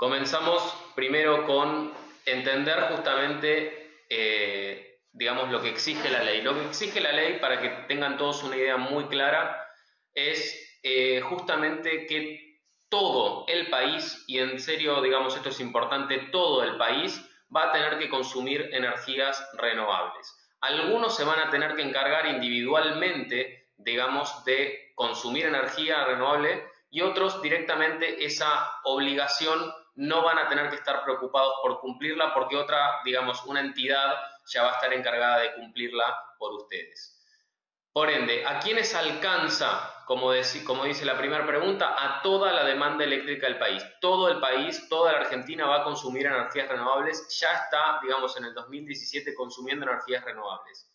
Comenzamos primero con entender justamente, digamos, lo que exige la ley. Lo que exige la ley, para que tengan todos una idea muy clara, es justamente que todo el país, y en serio, digamos, esto es importante, todo el país va a tener que consumir energías renovables. Algunos se van a tener que encargar individualmente, digamos, de consumir energía renovable y otros directamente esa obligación no van a tener que estar preocupados por cumplirla porque otra, digamos, una entidad ya va a estar encargada de cumplirla por ustedes. Por ende, ¿a quiénes alcanza, como dice la primera pregunta? A toda la demanda eléctrica del país. Todo el país, toda la Argentina va a consumir energías renovables. Ya está, digamos, en el 2017 consumiendo energías renovables.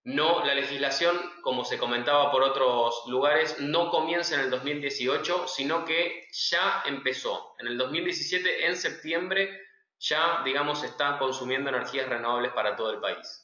No, la legislación, como se comentaba por otros lugares, no comienza en el 2018, sino que ya empezó. En el 2017, en septiembre, ya, digamos, está consumiendo energías renovables para todo el país.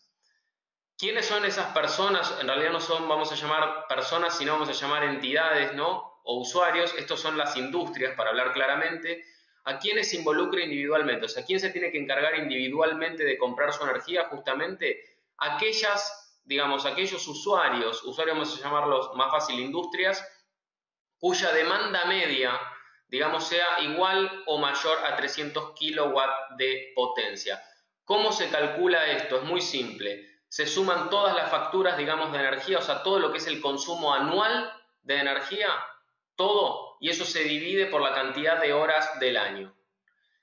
¿Quiénes son esas personas? En realidad no son, vamos a llamar personas, sino vamos a llamar entidades, ¿no? O usuarios. Estos son las industrias, para hablar claramente. ¿A quiénes se involucra individualmente? O sea, ¿quién se tiene que encargar individualmente de comprar su energía? Justamente aquellas, digamos, aquellos usuarios vamos a llamarlos más fácil industrias, cuya demanda media, digamos, sea igual o mayor a 300 kilowatts de potencia. ¿Cómo se calcula esto? Es muy simple. Se suman todas las facturas, digamos, de energía, o sea, todo lo que es el consumo anual de energía, todo, y eso se divide por la cantidad de horas del año.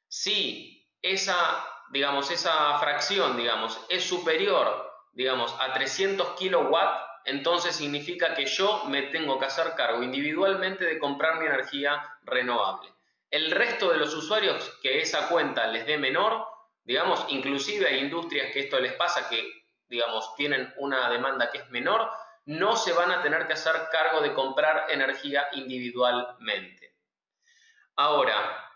Si esa, digamos, esa fracción, digamos, es superior, digamos, a 300 kilowatts, entonces significa que yo me tengo que hacer cargo individualmente de comprar mi energía renovable. El resto de los usuarios que esa cuenta les dé menor, digamos, inclusive hay industrias que esto les pasa, que, digamos, tienen una demanda que es menor, no se van a tener que hacer cargo de comprar energía individualmente. Ahora,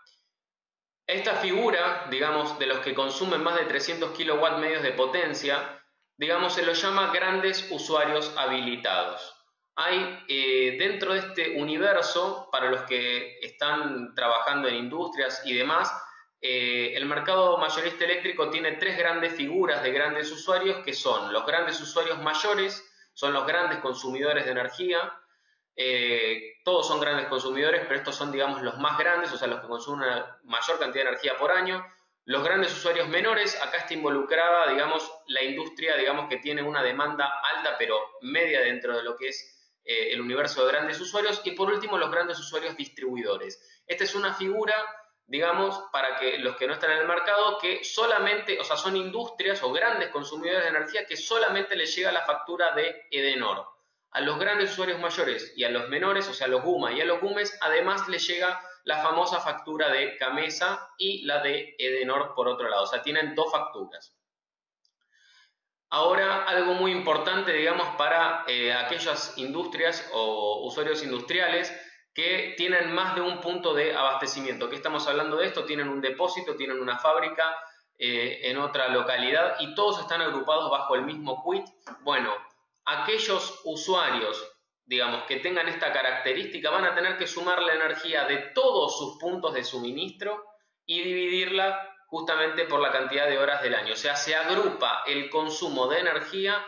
esta figura, digamos, de los que consumen más de 300 kilowatts medios de potencia, digamos, se los llama grandes usuarios habilitados. Hay dentro de este universo, para los que están trabajando en industrias y demás, el mercado mayorista eléctrico tiene tres grandes figuras de grandes usuarios, que son los grandes usuarios mayores, son los grandes consumidores de energía. Todos son grandes consumidores, pero estos son, digamos, los más grandes, o sea, los que consumen una mayor cantidad de energía por año. Los grandes usuarios menores, acá está involucrada, digamos, la industria, digamos, que tiene una demanda alta, pero media dentro de lo que es el universo de grandes usuarios. Y por último, los grandes usuarios distribuidores. Esta es una figura, digamos, para que los que no están en el mercado, que solamente, o sea, son industrias o grandes consumidores de energía que solamente les llega la factura de Edenor. A los grandes usuarios mayores y a los menores, o sea, a los GUMA y a los GUMES, además les llega la famosa factura de Camesa y la de Edenor por otro lado. O sea, tienen dos facturas. Ahora, algo muy importante, digamos, para aquellas industrias o usuarios industriales que tienen más de un punto de abastecimiento. ¿Qué estamos hablando de esto? Tienen un depósito, tienen una fábrica en otra localidad y todos están agrupados bajo el mismo quit. Bueno, aquellos usuarios, digamos, que tengan esta característica van a tener que sumar la energía de todos sus puntos de suministro y dividirla justamente por la cantidad de horas del año. O sea, se agrupa el consumo de energía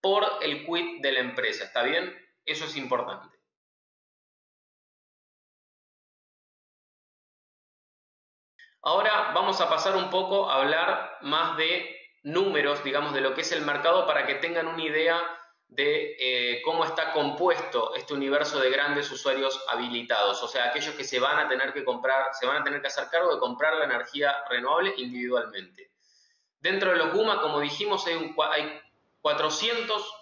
por el quit de la empresa. ¿Está bien? Eso es importante. Ahora vamos a pasar un poco a hablar más de números, digamos, de lo que es el mercado para que tengan una idea de cómo está compuesto este universo de grandes usuarios habilitados, o sea, aquellos que se van a tener que comprar, se van a tener que hacer cargo de comprar la energía renovable individualmente. Dentro de los GUMA, como dijimos, hay 400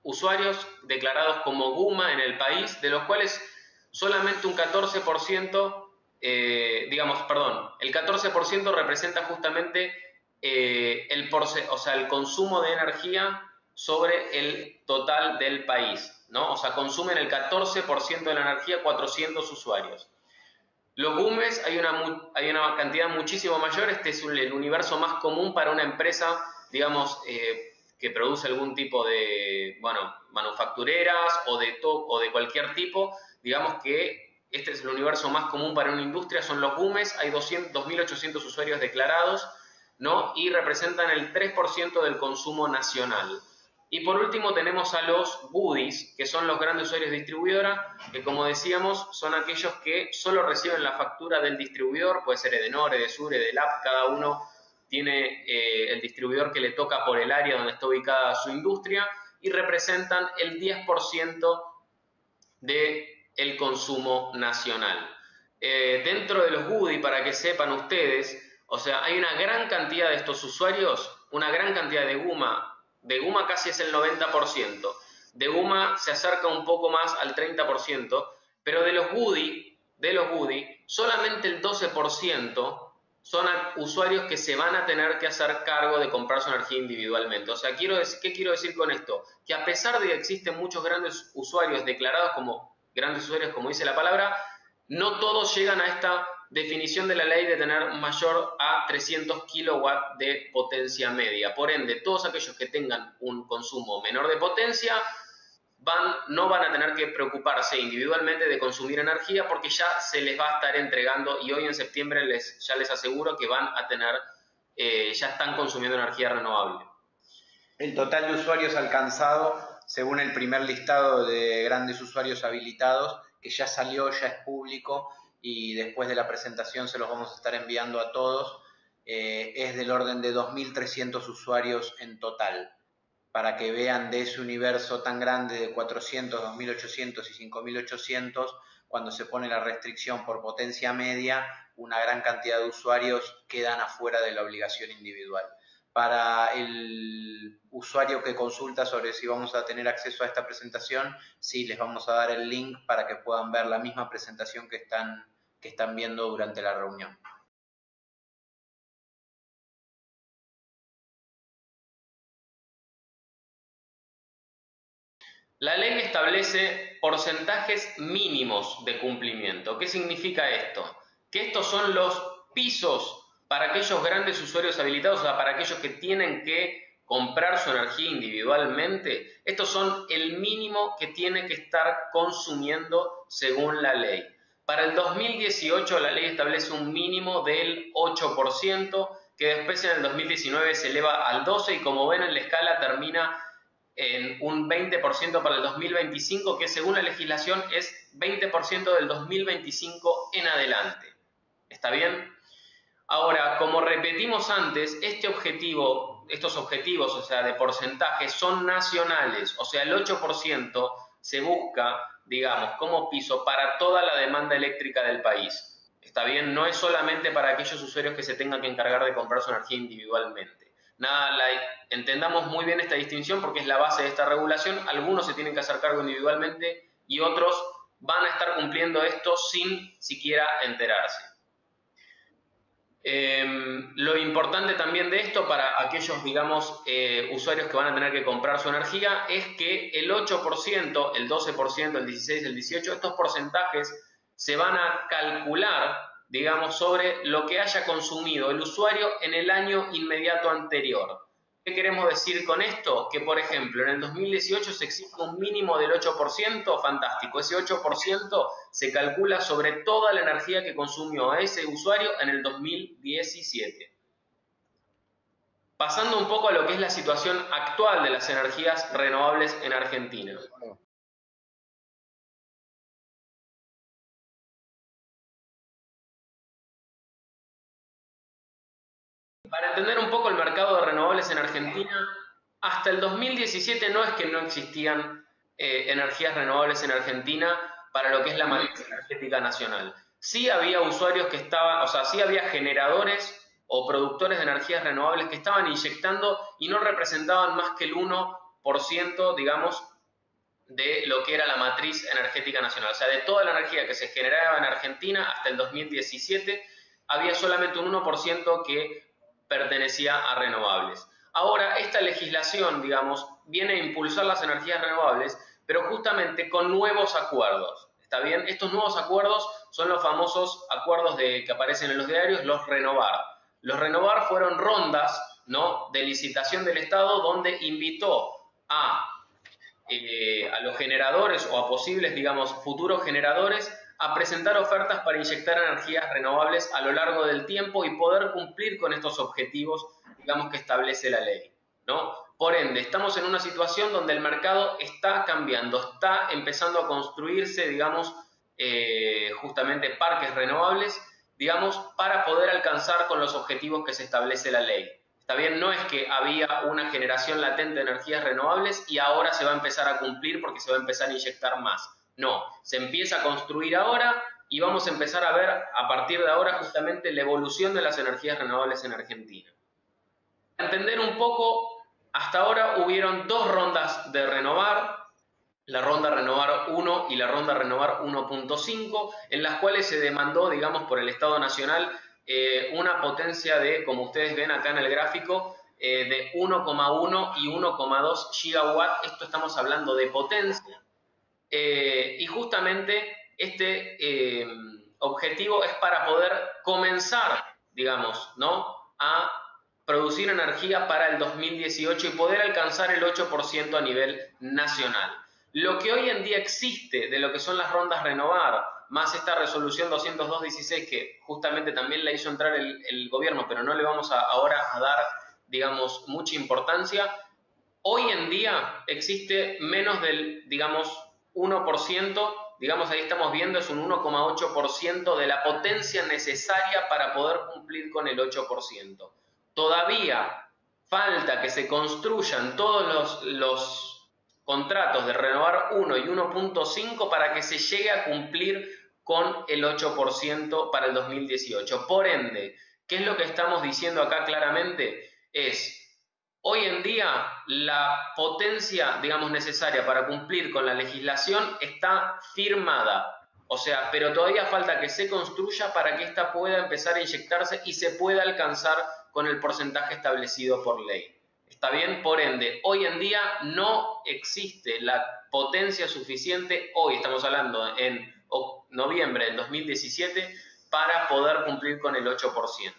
usuarios declarados como GUMA en el país, de los cuales solamente un 14%, el 14% representa justamente el consumo de energía sobre el total del país, ¿no? O sea, consumen el 14% de la energía 400 usuarios. Los GUMES hay una cantidad muchísimo mayor. Este es el universo más común para una empresa, digamos, que produce algún tipo de, bueno, manufactureras o de cualquier tipo, digamos que este es el universo más común para una industria, son los GUMES, hay 2.800 usuarios declarados, ¿no? Y representan el 3% del consumo nacional. Y por último tenemos a los goodies, que son los grandes usuarios de distribuidora, que como decíamos son aquellos que solo reciben la factura del distribuidor, puede ser Edenor, Edesur, Edelab, cada uno tiene el distribuidor que le toca por el área donde está ubicada su industria, y representan el 10% del consumo nacional. Dentro de los goodies, para que sepan ustedes, o sea, hay una gran cantidad de estos usuarios, una gran cantidad de GUMA casi es el 90%, de GUMA se acerca un poco más al 30%, pero de los goodies, solamente el 12% son usuarios que se van a tener que hacer cargo de comprar su energía individualmente. O sea, ¿qué quiero decir con esto? Que a pesar de que existen muchos grandes usuarios declarados como grandes usuarios, como dice la palabra, no todos llegan a esta definición de la ley de tener mayor a 300 kilowatts de potencia media. Por ende, todos aquellos que tengan un consumo menor de potencia no van a tener que preocuparse individualmente de consumir energía porque ya se les va a estar entregando, y hoy en septiembre ya les aseguro que van a tener, ya están consumiendo energía renovable. El total de usuarios alcanzado, según el primer listado de grandes usuarios habilitados, que ya salió, ya es público, y después de la presentación se los vamos a estar enviando a todos, es del orden de 2.300 usuarios en total, para que vean de ese universo tan grande de 400, 2.800 y 5.800, cuando se pone la restricción por potencia media, una gran cantidad de usuarios quedan afuera de la obligación individual. Para el usuario que consulta sobre si vamos a tener acceso a esta presentación, sí, les vamos a dar el link para que puedan ver la misma presentación que están viendo durante la reunión. La ley establece porcentajes mínimos de cumplimiento. ¿Qué significa esto? Que estos son los pisos para aquellos grandes usuarios habilitados, o sea, para aquellos que tienen que comprar su energía individualmente. Estos son el mínimo que tiene que estar consumiendo según la ley. Para el 2018 la ley establece un mínimo del 8%, que después en el 2019 se eleva al 12% y como ven en la escala termina en un 20% para el 2025, que según la legislación es 20% del 2025 en adelante. ¿Está bien? Ahora, como repetimos antes, estos objetivos, o sea, de porcentaje, son nacionales, o sea, el 8% se busca, digamos, como piso para toda la demanda eléctrica del país. ¿Está bien? No es solamente para aquellos usuarios que se tengan que encargar de comprar su energía individualmente. Entendamos muy bien esta distinción porque es la base de esta regulación. Algunos se tienen que hacer cargo individualmente y otros van a estar cumpliendo esto sin siquiera enterarse. Lo importante también de esto para aquellos, digamos, usuarios que van a tener que comprar su energía es que el 8%, el 12%, el 16%, el 18%, estos porcentajes se van a calcular, digamos, sobre lo que haya consumido el usuario en el año inmediato anterior. ¿Qué queremos decir con esto? Que, por ejemplo, en el 2018 se exige un mínimo del 8%, fantástico. Ese 8% se calcula sobre toda la energía que consumió ese usuario en el 2017. Pasando un poco a lo que es la situación actual de las energías renovables en Argentina. Para entender un poco el mercado de renovables en Argentina, hasta el 2017 no es que no existían energías renovables en Argentina para lo que es la matriz energética nacional. Sí había usuarios que estaban, o sea, sí había generadores o productores de energías renovables que estaban inyectando y no representaban más que el 1%, digamos, de lo que era la matriz energética nacional. O sea, de toda la energía que se generaba en Argentina hasta el 2017, había solamente un 1% que pertenecía a renovables. Ahora, esta legislación, digamos, viene a impulsar las energías renovables, pero justamente con nuevos acuerdos. ¿Está bien? Estos nuevos acuerdos son los famosos acuerdos que aparecen en los diarios, los Renovar. Los Renovar fueron rondas, ¿no?, de licitación del Estado donde invitó a los generadores o a posibles, digamos, futuros generadores a presentar ofertas para inyectar energías renovables a lo largo del tiempo y poder cumplir con estos objetivos, digamos, que establece la ley, ¿no? Por ende, estamos en una situación donde el mercado está cambiando, está empezando a construirse, digamos, justamente parques renovables, digamos, para poder alcanzar con los objetivos que se establece la ley. Está bien, no es que había una generación latente de energías renovables y ahora se va a empezar a cumplir porque se va a empezar a inyectar más. No, se empieza a construir ahora y vamos a empezar a ver a partir de ahora justamente la evolución de las energías renovables en Argentina. Para entender un poco, hasta ahora hubieron dos rondas de renovar, la ronda Renovar 1 y la ronda Renovar 1.5, en las cuales se demandó, digamos, por el Estado Nacional una potencia de, como ustedes ven acá en el gráfico, de 1,1 y 1,2 gigawatt. Esto estamos hablando de potencia. Y justamente este objetivo es para poder comenzar, digamos, ¿no?, a producir energía para el 2018 y poder alcanzar el 8% a nivel nacional. Lo que hoy en día existe de lo que son las rondas Renovar, más esta resolución 202/16 que justamente también la hizo entrar el gobierno, pero no le vamos ahora a dar, digamos, mucha importancia. Hoy en día existe menos del, digamos, 1%, digamos, ahí estamos viendo, es un 1,8% de la potencia necesaria para poder cumplir con el 8%. Todavía falta que se construyan todos los contratos de Renovar 1 y 1.5 para que se llegue a cumplir con el 8% para el 2018. Por ende, ¿qué es lo que estamos diciendo acá claramente? Hoy en día la potencia, digamos, necesaria para cumplir con la legislación está firmada, o sea, pero todavía falta que se construya para que ésta pueda empezar a inyectarse y se pueda alcanzar con el porcentaje establecido por ley. ¿Está bien? Por ende, hoy en día no existe la potencia suficiente, hoy estamos hablando en noviembre del 2017, para poder cumplir con el 8%.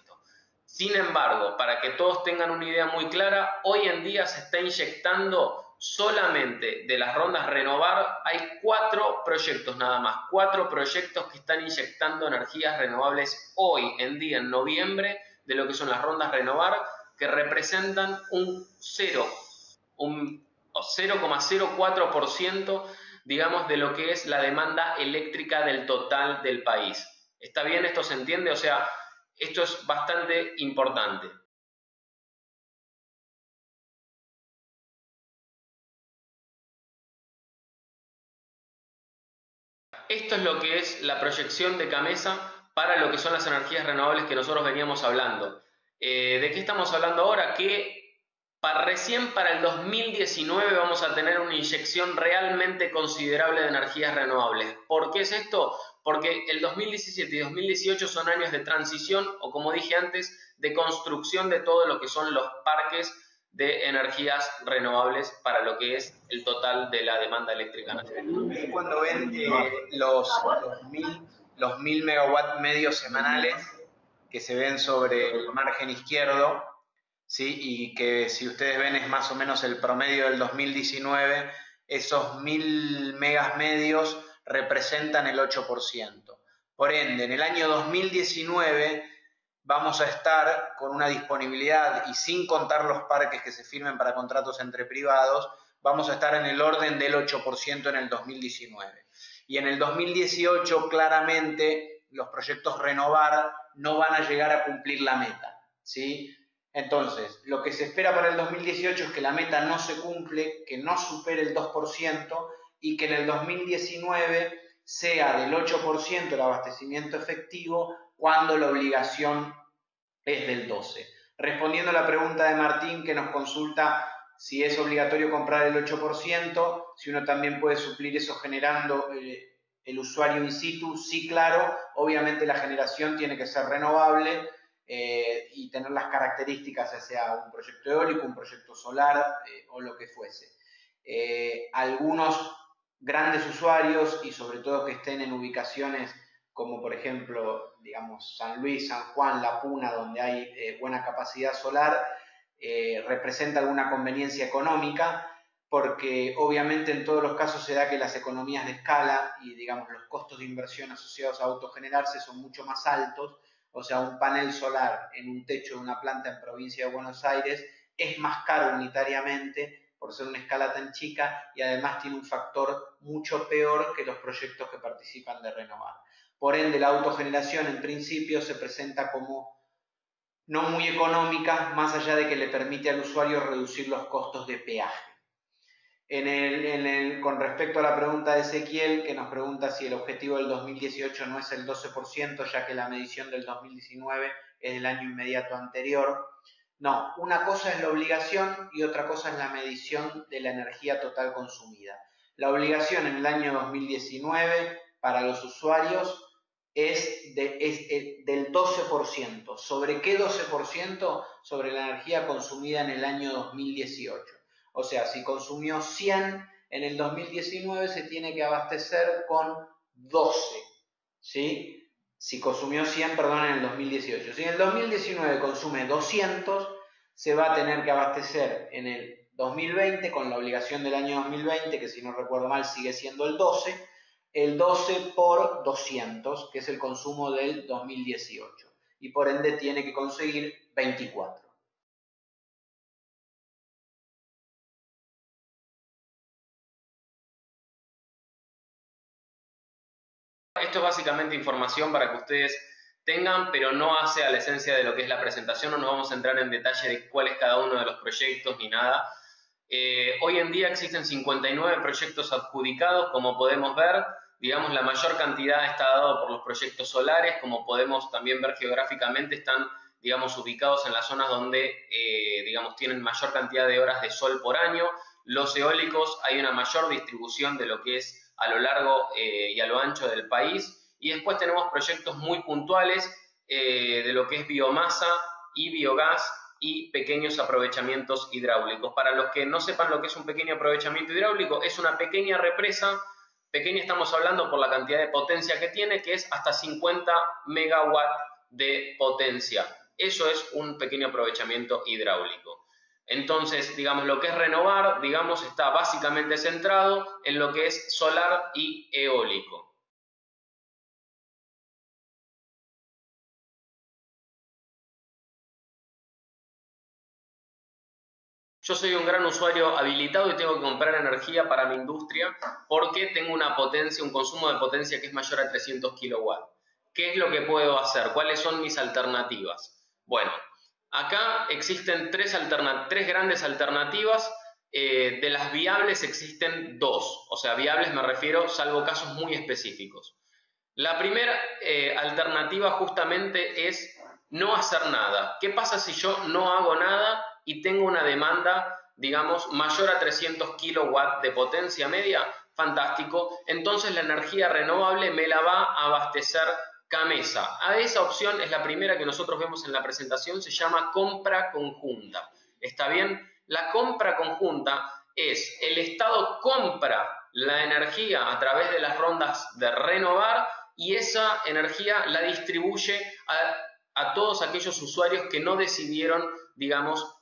Sin embargo, para que todos tengan una idea muy clara, hoy en día se está inyectando solamente de las rondas Renovar, hay 4 proyectos nada más, 4 proyectos que están inyectando energías renovables hoy en día, en noviembre, de lo que son las rondas Renovar, que representan un 0,04%, digamos, de lo que es la demanda eléctrica del total del país. ¿Está bien? ¿Esto se entiende? O sea, esto es bastante importante. Esto es lo que es la proyección de CAMESA para lo que son las energías renovables que nosotros veníamos hablando. ¿De qué estamos hablando ahora? Que recién para el 2019 vamos a tener una inyección realmente considerable de energías renovables. ¿Por qué es esto? Porque el 2017 y 2018 son años de transición o, como dije antes, de construcción de todo lo que son los parques de energías renovables para lo que es el total de la demanda eléctrica nacional. Cuando ven los 1000 megawatts medios semanales que se ven sobre el margen izquierdo, ¿sí?, y que si ustedes ven es más o menos el promedio del 2019, esos 1000 megas medios representan el 8%. Por ende, en el año 2019 vamos a estar con una disponibilidad, y sin contar los parques que se firmen para contratos entre privados, vamos a estar en el orden del 8% en el 2019. Y en el 2018 claramente los proyectos Renovar no van a llegar a cumplir la meta, ¿sí? Entonces, lo que se espera para el 2018 es que la meta no se cumple, que no supere el 2% y que en el 2019 sea del 8% el abastecimiento efectivo cuando la obligación es del 12%. Respondiendo a la pregunta de Martín, que nos consulta si es obligatorio comprar el 8%, si uno también puede suplir eso generando el usuario in situ, sí, claro, obviamente la generación tiene que ser renovable y tener las características, ya sea un proyecto eólico, un proyecto solar o lo que fuese. Algunos grandes usuarios, y sobre todo que estén en ubicaciones como por ejemplo, digamos, San Luis, San Juan, La Puna, donde hay buena capacidad solar, representa alguna conveniencia económica, porque obviamente en todos los casos se da que las economías de escala y digamos los costos de inversión asociados a autogenerarse son mucho más altos, o sea, un panel solar en un techo de una planta en provincia de Buenos Aires es más caro unitariamente por ser una escala tan chica y además tiene un factor mucho peor que los proyectos que participan de Renovar. Por ende, la autogeneración en principio se presenta como no muy económica, más allá de que le permite al usuario reducir los costos de peaje. Con respecto a la pregunta de Ezequiel, que nos pregunta si el objetivo del 2018 no es el 12%, ya que la medición del 2019 es del año inmediato anterior. No, una cosa es la obligación y otra cosa es la medición de la energía total consumida. La obligación en el año 2019 para los usuarios es del 12%. ¿Sobre qué 12%? Sobre la energía consumida en el año 2018. O sea, si consumió 100 en el 2019, se tiene que abastecer con 12, ¿sí? Si consumió 100, perdón, en el 2018. Si en el 2019 consume 200, se va a tener que abastecer en el 2020 con la obligación del año 2020, que si no recuerdo mal sigue siendo el 12 por 200, que es el consumo del 2018. Y por ende tiene que conseguir 24. Esto es básicamente información para que ustedes tengan, pero no hace a la esencia de lo que es la presentación. No nos vamos a entrar en detalle de cuál es cada uno de los proyectos ni nada. Hoy en día existen 59 proyectos adjudicados, como podemos ver. Digamos, la mayor cantidad está dado por los proyectos solares, como podemos también ver geográficamente, están, digamos, ubicados en las zonas donde, digamos, tienen mayor cantidad de horas de sol por año. Los eólicos, hay una mayor distribución de lo que es a lo largo y a lo ancho del país. Y después tenemos proyectos muy puntuales de lo que es biomasa y biogás y pequeños aprovechamientos hidráulicos. Para los que no sepan lo que es un pequeño aprovechamiento hidráulico, es una pequeña represa. Pequeña estamos hablando por la cantidad de potencia que tiene, que es hasta 50 megawatts de potencia. Eso es un pequeño aprovechamiento hidráulico. Entonces, digamos, lo que es Renovar, digamos, está básicamente centrado en lo que es solar y eólico. Yo soy un gran usuario habilitado y tengo que comprar energía para mi industria porque tengo una potencia, un consumo de potencia que es mayor a 300 kilowatts. ¿Qué es lo que puedo hacer? ¿Cuáles son mis alternativas? Bueno, acá existen tres grandes alternativas. De las viables existen dos. O sea, viables me refiero salvo casos muy específicos. La primera alternativa justamente es no hacer nada. ¿Qué pasa si yo no hago nada y tengo una demanda, digamos, mayor a 300 kilowatts de potencia media? Fantástico. Entonces la energía renovable me la va a abastecer Gamesa. A esa opción es la primera que nosotros vemos en la presentación, se llama compra conjunta. ¿Está bien? La compra conjunta es el Estado compra la energía a través de las rondas de Renovar y esa energía la distribuye a todos aquellos usuarios que no decidieron, digamos,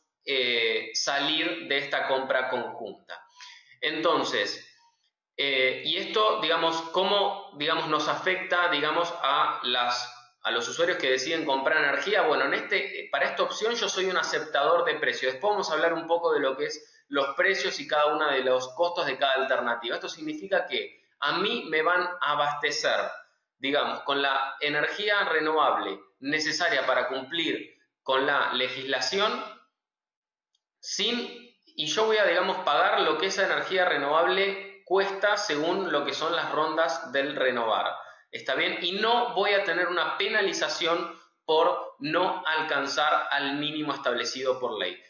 salir de esta compra conjunta. Entonces, y esto, digamos, ¿cómo, digamos, nos afecta, digamos, a los usuarios que deciden comprar energía? Bueno, para esta opción yo soy un aceptador de precios. Después vamos a hablar un poco de lo que es los precios y cada uno de los costos de cada alternativa. Esto significa que a mí me van a abastecer, digamos, con la energía renovable necesaria para cumplir con la legislación y yo voy a, digamos, pagar lo que esa energía renovable cuesta según lo que son las rondas del Renovar. ¿Está bien? Y no voy a tener una penalización por no alcanzar al mínimo establecido por ley.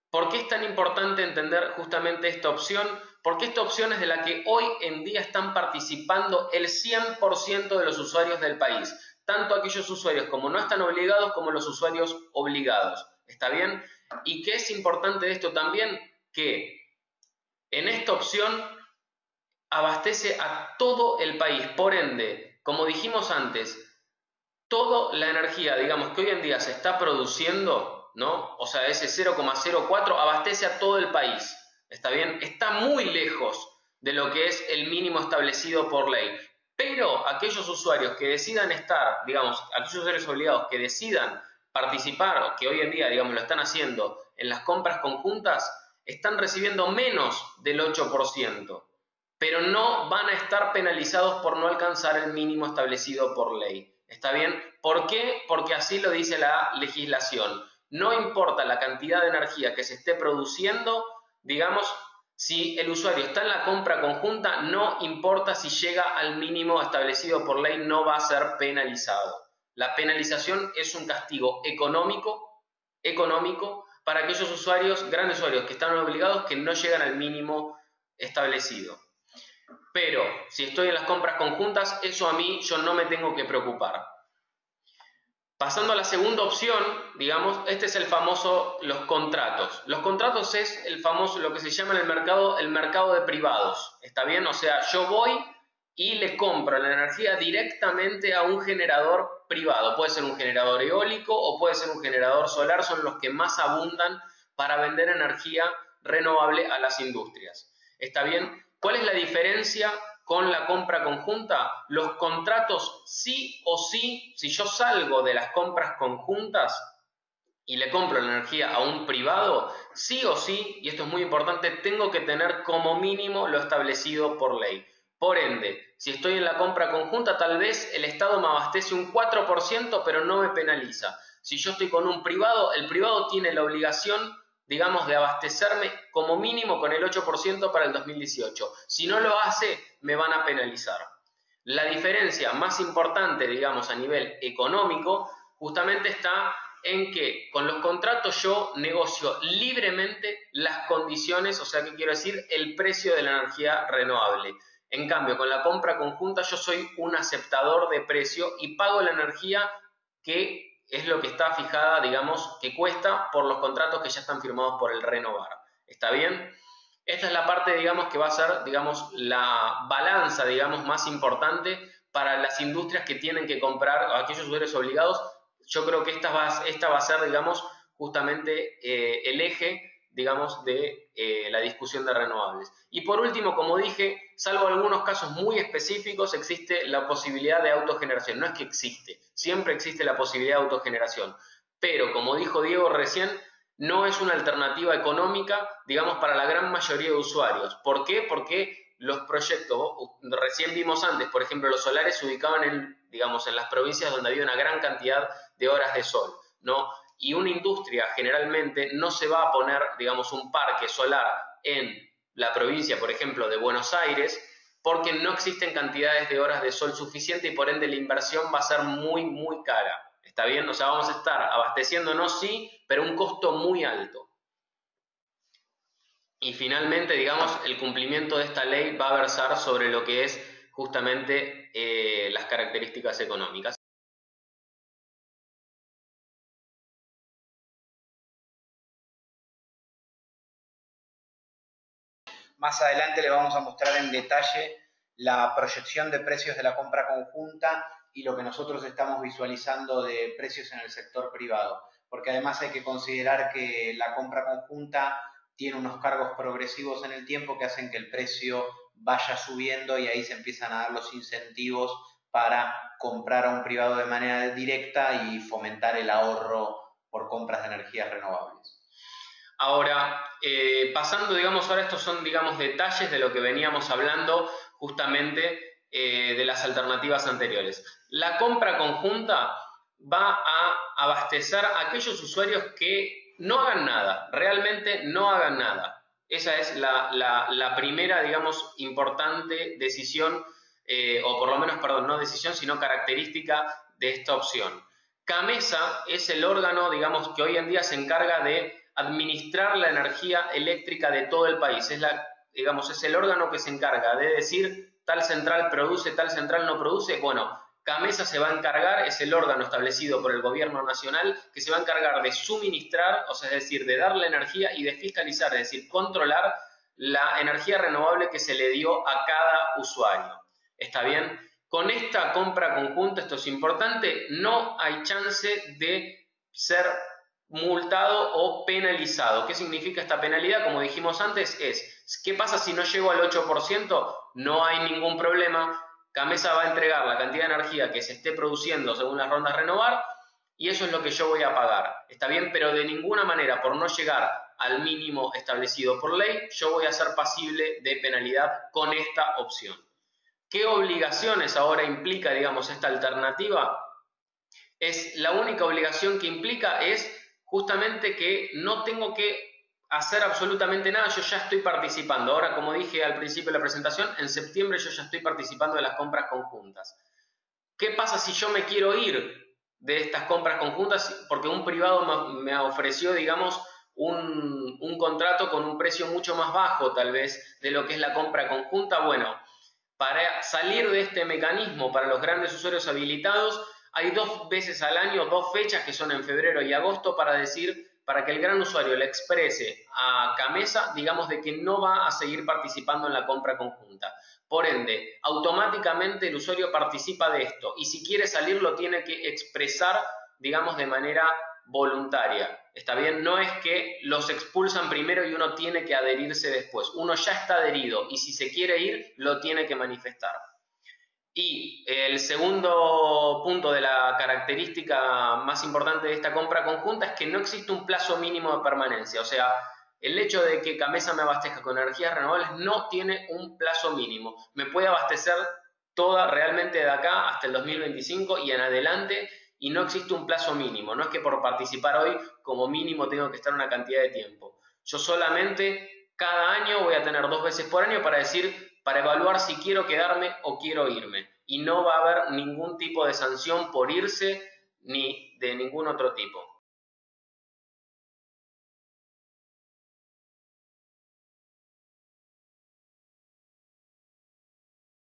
¿Por qué es tan importante entender justamente esta opción? Porque esta opción es de la que hoy en día están participando el 100% de los usuarios del país. Tanto aquellos usuarios como no están obligados como los usuarios obligados. ¿Está bien? ¿Y qué es importante de esto también? Que en esta opción abastece a todo el país. Por ende, como dijimos antes, toda la energía, digamos, que hoy en día se está produciendo, ¿no? O sea, ese 0,04 abastece a todo el país. ¿Está bien? Está muy lejos de lo que es el mínimo establecido por ley. Pero aquellos usuarios que decidan estar, digamos, aquellos usuarios obligados que decidan participar, o que hoy en día, digamos, lo están haciendo en las compras conjuntas, están recibiendo menos del 8%, pero no van a estar penalizados por no alcanzar el mínimo establecido por ley. ¿Está bien? ¿Por qué? Porque así lo dice la legislación. No importa la cantidad de energía que se esté produciendo, digamos, si el usuario está en la compra conjunta, no importa si llega al mínimo establecido por ley, no va a ser penalizado. La penalización es un castigo económico para aquellos usuarios, grandes usuarios, que están obligados, que no llegan al mínimo establecido. Pero si estoy en las compras conjuntas, eso a mí yo no me tengo que preocupar. Pasando a la segunda opción, digamos, este es el famoso, los contratos. Los contratos es el famoso, lo que se llama en el mercado de privados. ¿Está bien? O sea, yo voy y le compro la energía directamente a un generador privado. Puede ser un generador eólico o puede ser un generador solar, son los que más abundan para vender energía renovable a las industrias. ¿Está bien? ¿Cuál es la diferencia con la compra conjunta? Los contratos sí o sí, si yo salgo de las compras conjuntas y le compro la energía a un privado, sí o sí, y esto es muy importante, tengo que tener como mínimo lo establecido por ley. Por ende, si estoy en la compra conjunta, tal vez el Estado me abastece un 4%, pero no me penaliza. Si yo estoy con un privado, el privado tiene la obligación, digamos, de abastecerme como mínimo con el 8% para el 2018. Si no lo hace, me van a penalizar. La diferencia más importante, digamos, a nivel económico, justamente está en que con los contratos yo negocio libremente las condiciones, o sea, ¿qué quiero decir? El precio de la energía renovable. En cambio, con la compra conjunta yo soy un aceptador de precio y pago la energía que es lo que está fijada, digamos, que cuesta por los contratos que ya están firmados por el Renovar. ¿Está bien? Esta es la parte, digamos, que va a ser, digamos, la balanza, digamos, más importante para las industrias que tienen que comprar, aquellos usuarios obligados. Yo creo que esta va a ser, digamos, justamente el eje, digamos, de la discusión de renovables. Y por último, como dije, salvo algunos casos muy específicos, existe la posibilidad de autogeneración. No es que existe, siempre existe la posibilidad de autogeneración. Pero, como dijo Diego recién, no es una alternativa económica, digamos, para la gran mayoría de usuarios. ¿Por qué? Porque los proyectos, recién vimos antes, por ejemplo, los solares se ubicaban en, digamos, en las provincias donde había una gran cantidad de horas de sol, ¿no? Y una industria generalmente no se va a poner, digamos, un parque solar en la provincia, por ejemplo, de Buenos Aires, porque no existen cantidades de horas de sol suficiente y por ende la inversión va a ser muy, muy cara. ¿Está bien? O sea, vamos a estar abasteciéndonos, sí, pero un costo muy alto. Y finalmente, digamos, el cumplimiento de esta ley va a versar sobre lo que es justamente las características económicas. Más adelante le vamos a mostrar en detalle la proyección de precios de la compra conjunta y lo que nosotros estamos visualizando de precios en el sector privado. Porque además hay que considerar que la compra conjunta tiene unos cargos progresivos en el tiempo que hacen que el precio vaya subiendo y ahí se empiezan a dar los incentivos para comprar a un privado de manera directa y fomentar el ahorro por compras de energías renovables. Ahora, pasando, digamos, ahora estos son, digamos, detalles de lo que veníamos hablando justamente de las alternativas anteriores. La compra conjunta va a abastecer a aquellos usuarios que no hagan nada, realmente no hagan nada. Esa es la primera, digamos, importante decisión, o por lo menos, perdón, no decisión, sino característica de esta opción. CAMESA es el órgano, digamos, que hoy en día se encarga de administrar la energía eléctrica de todo el país. Digamos, es el órgano que se encarga de decir tal central produce, tal central no produce. Bueno, CAMESA se va a encargar, es el órgano establecido por el gobierno nacional que se va a encargar de suministrar, o sea, es decir, de dar la energía y de fiscalizar, es decir, controlar la energía renovable que se le dio a cada usuario. ¿Está bien? Con esta compra conjunta, esto es importante, no hay chance de ser multado o penalizado. ¿Qué significa esta penalidad? Como dijimos antes, ¿qué pasa si no llego al 8%? No hay ningún problema. Gamesa va a entregar la cantidad de energía que se esté produciendo según las rondas renovar y eso es lo que yo voy a pagar. Está bien, pero de ninguna manera, por no llegar al mínimo establecido por ley, yo voy a ser pasible de penalidad con esta opción. ¿Qué obligaciones ahora implica, digamos, esta alternativa? La única obligación que implica es justamente que no tengo que hacer absolutamente nada, yo ya estoy participando. Ahora, como dije al principio de la presentación, en septiembre yo ya estoy participando de las compras conjuntas. ¿Qué pasa si yo me quiero ir de estas compras conjuntas? Porque un privado me ofreció, digamos, un contrato con un precio mucho más bajo, tal vez, de lo que es la compra conjunta. Bueno, para salir de este mecanismo para los grandes usuarios habilitados, hay 2 veces al año, 2 fechas que son en febrero y agosto para que el gran usuario le exprese a Gamesa, digamos, de que no va a seguir participando en la compra conjunta. Por ende, automáticamente el usuario participa de esto y si quiere salir lo tiene que expresar, digamos, de manera voluntaria. ¿Está bien? No es que los expulsan primero y uno tiene que adherirse después. Uno ya está adherido y si se quiere ir, lo tiene que manifestar. Y el segundo punto de la característica más importante de esta compra conjunta es que no existe un plazo mínimo de permanencia. O sea, el hecho de que Gamesa me abastezca con energías renovables no tiene un plazo mínimo. Me puede abastecer toda realmente de acá hasta el 2025 y en adelante y no existe un plazo mínimo. No es que por participar hoy como mínimo tengo que estar una cantidad de tiempo. Yo solamente cada año voy a tener 2 veces por año para evaluar si quiero quedarme o quiero irme. Y no va a haber ningún tipo de sanción por irse ni de ningún otro tipo.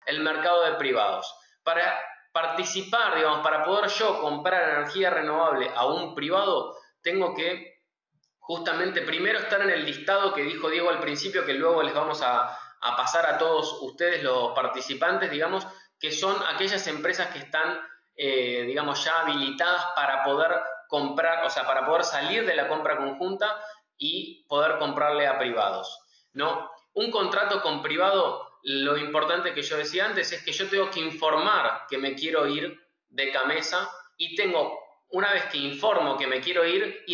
El mercado de privados. Para participar, digamos, para poder yo comprar energía renovable a un privado, tengo que justamente primero estar en el listado que dijo Diego al principio, que luego les vamos a pasar a todos ustedes los participantes, digamos, que son aquellas empresas que están, digamos, ya habilitadas para poder comprar, o sea, para poder salir de la compra conjunta y poder comprarle a privados, ¿no? Un contrato con privado, lo importante que yo decía antes es que yo tengo que informar que me quiero ir de Gamesa y tengo, una vez que informo que me quiero ir,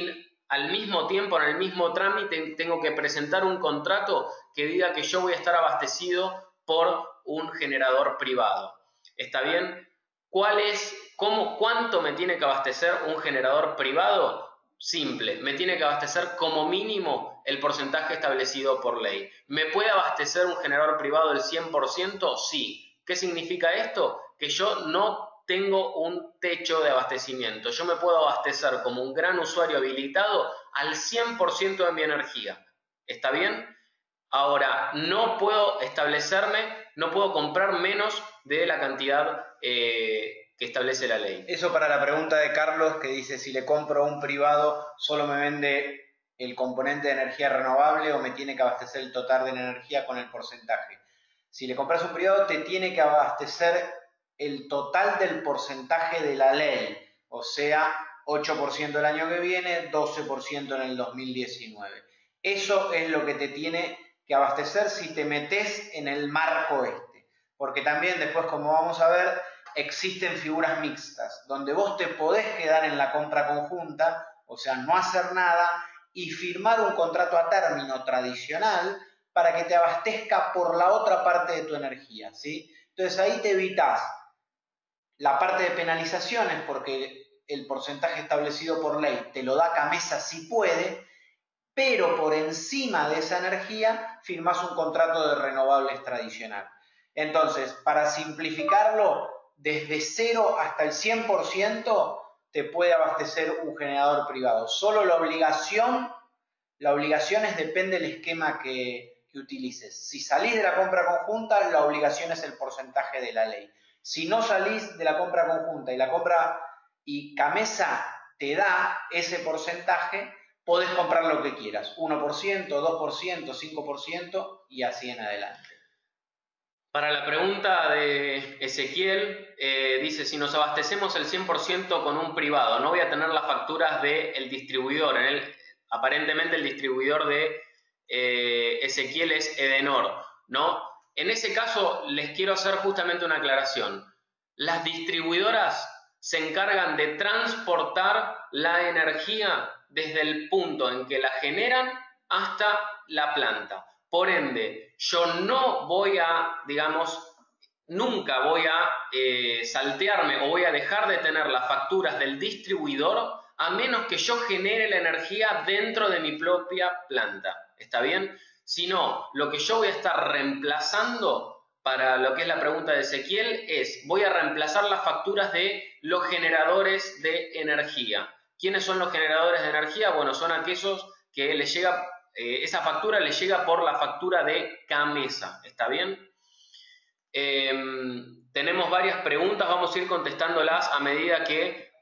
al mismo tiempo, en el mismo trámite, tengo que presentar un contrato que diga que yo voy a estar abastecido por un generador privado. ¿Está bien? ¿Cuánto me tiene que abastecer un generador privado? Simple, me tiene que abastecer como mínimo el porcentaje establecido por ley. ¿Me puede abastecer un generador privado el 100%? Sí. ¿Qué significa esto? Que yo no tengo un techo de abastecimiento. Yo me puedo abastecer como un gran usuario habilitado al 100% de mi energía. ¿Está bien? Ahora, no puedo no puedo comprar menos de la cantidad que establece la ley. Eso para la pregunta de Carlos que dice si le compro a un privado solo me vende el componente de energía renovable o me tiene que abastecer el total de energía con el porcentaje. Si le compras a un privado te tiene que abastecer el total del porcentaje de la ley, o sea, 8% el año que viene, 12% en el 2019. Eso es lo que te tiene que abastecer si te metes en el marco este. Porque también después, como vamos a ver, existen figuras mixtas, donde vos te podés quedar en la compra conjunta, o sea, no hacer nada, y firmar un contrato a término tradicional para que te abastezca por la otra parte de tu energía, ¿sí? Entonces ahí te evitas la parte de penalizaciones porque el porcentaje establecido por ley te lo da Gamesa si puede, pero por encima de esa energía firmas un contrato de renovables tradicional. Entonces, para simplificarlo, desde 0 hasta el 100% te puede abastecer un generador privado. Solo la obligación es depende del esquema que utilices. Si salís de la compra conjunta, la obligación es el porcentaje de la ley. Si no salís de la compra conjunta y Gamesa te da ese porcentaje, podés comprar lo que quieras, 1%, 2%, 5% y así en adelante. Para la pregunta de Ezequiel, dice, si nos abastecemos el 100% con un privado, no voy a tener las facturas del distribuidor. Aparentemente el distribuidor de Ezequiel es Edenor, ¿no? En ese caso les quiero hacer justamente una aclaración. Las distribuidoras se encargan de transportar la energía desde el punto en que la generan hasta la planta. Por ende, yo no voy a, digamos, nunca voy a saltearme o voy a dejar de tener las facturas del distribuidor a menos que yo genere la energía dentro de mi propia planta. ¿Está bien? Si no, lo que yo voy a estar reemplazando para lo que es la pregunta de Ezequiel es, voy a reemplazar las facturas de los generadores de energía. ¿Quiénes son los generadores de energía? Bueno, son aquellos que les llega esa factura le llega por la factura de Camesa, ¿está bien? Tenemos varias preguntas, vamos a ir contestándolas a medida que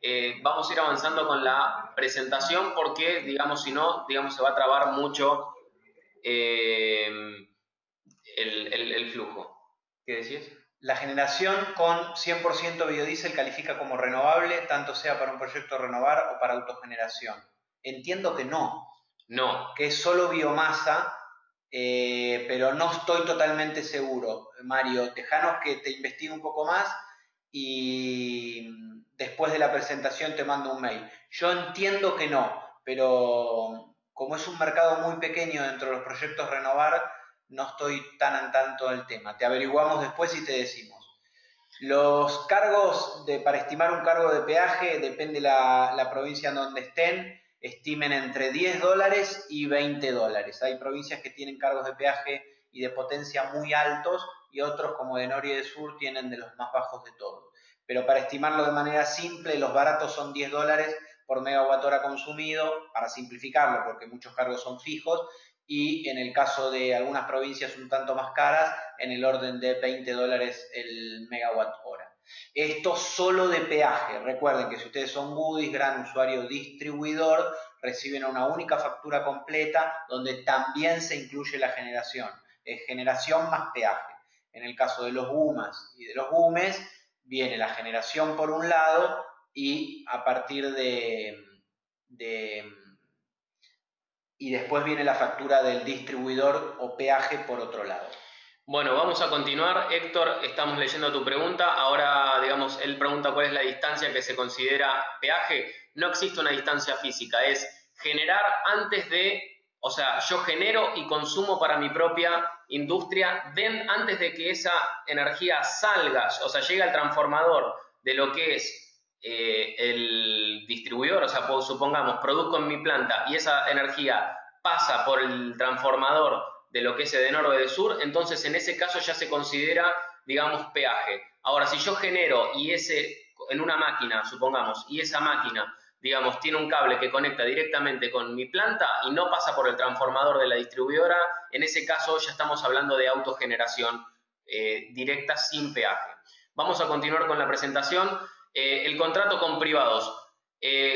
vamos a ir avanzando con la presentación porque, digamos, si no, digamos, se va a trabar mucho el flujo. ¿Qué decías? La generación con 100% biodiesel califica como renovable, tanto sea para un proyecto renovar o para autogeneración. Entiendo que no. No. Que es solo biomasa, pero no estoy totalmente seguro. Mario, déjanos que te investigue un poco más y después de la presentación te mando un mail. Yo entiendo que no, pero como es un mercado muy pequeño dentro de los proyectos renovar, no estoy tan al tanto del tema. Te averiguamos después y te decimos. Los cargos para estimar un cargo de peaje, depende la provincia en donde estén, estimen entre $10 y $20. Hay provincias que tienen cargos de peaje y de potencia muy altos y otros como de Nor y de Sur tienen de los más bajos de todos. Pero para estimarlo de manera simple, los baratos son $10 por megawatt hora consumido, para simplificarlo porque muchos cargos son fijos, y en el caso de algunas provincias un tanto más caras, en el orden de $20 el megawatt hora. Esto solo de peaje. Recuerden que si ustedes son Goodies, gran usuario distribuidor, reciben una única factura completa donde también se incluye la generación. Es generación más peaje. En el caso de los GUMAS y de los GUMES, viene la generación por un lado y a partir y después viene la factura del distribuidor o peaje por otro lado. Bueno, vamos a continuar. Héctor, estamos leyendo tu pregunta. Ahora, digamos, él pregunta cuál es la distancia que se considera peaje. No existe una distancia física, es generar antes de, o sea, yo genero y consumo para mi propia industria antes de que esa energía salga, o sea, llegue al transformador de lo que es el distribuidor, o sea, supongamos, produzco en mi planta y esa energía pasa por el transformador de lo que es Edenor o Edesur, entonces en ese caso ya se considera, digamos, peaje. Ahora, si yo genero y en una máquina, supongamos, y esa máquina, digamos, tiene un cable que conecta directamente con mi planta y no pasa por el transformador de la distribuidora, en ese caso ya estamos hablando de autogeneración directa sin peaje. Vamos a continuar con la presentación. El contrato con privados.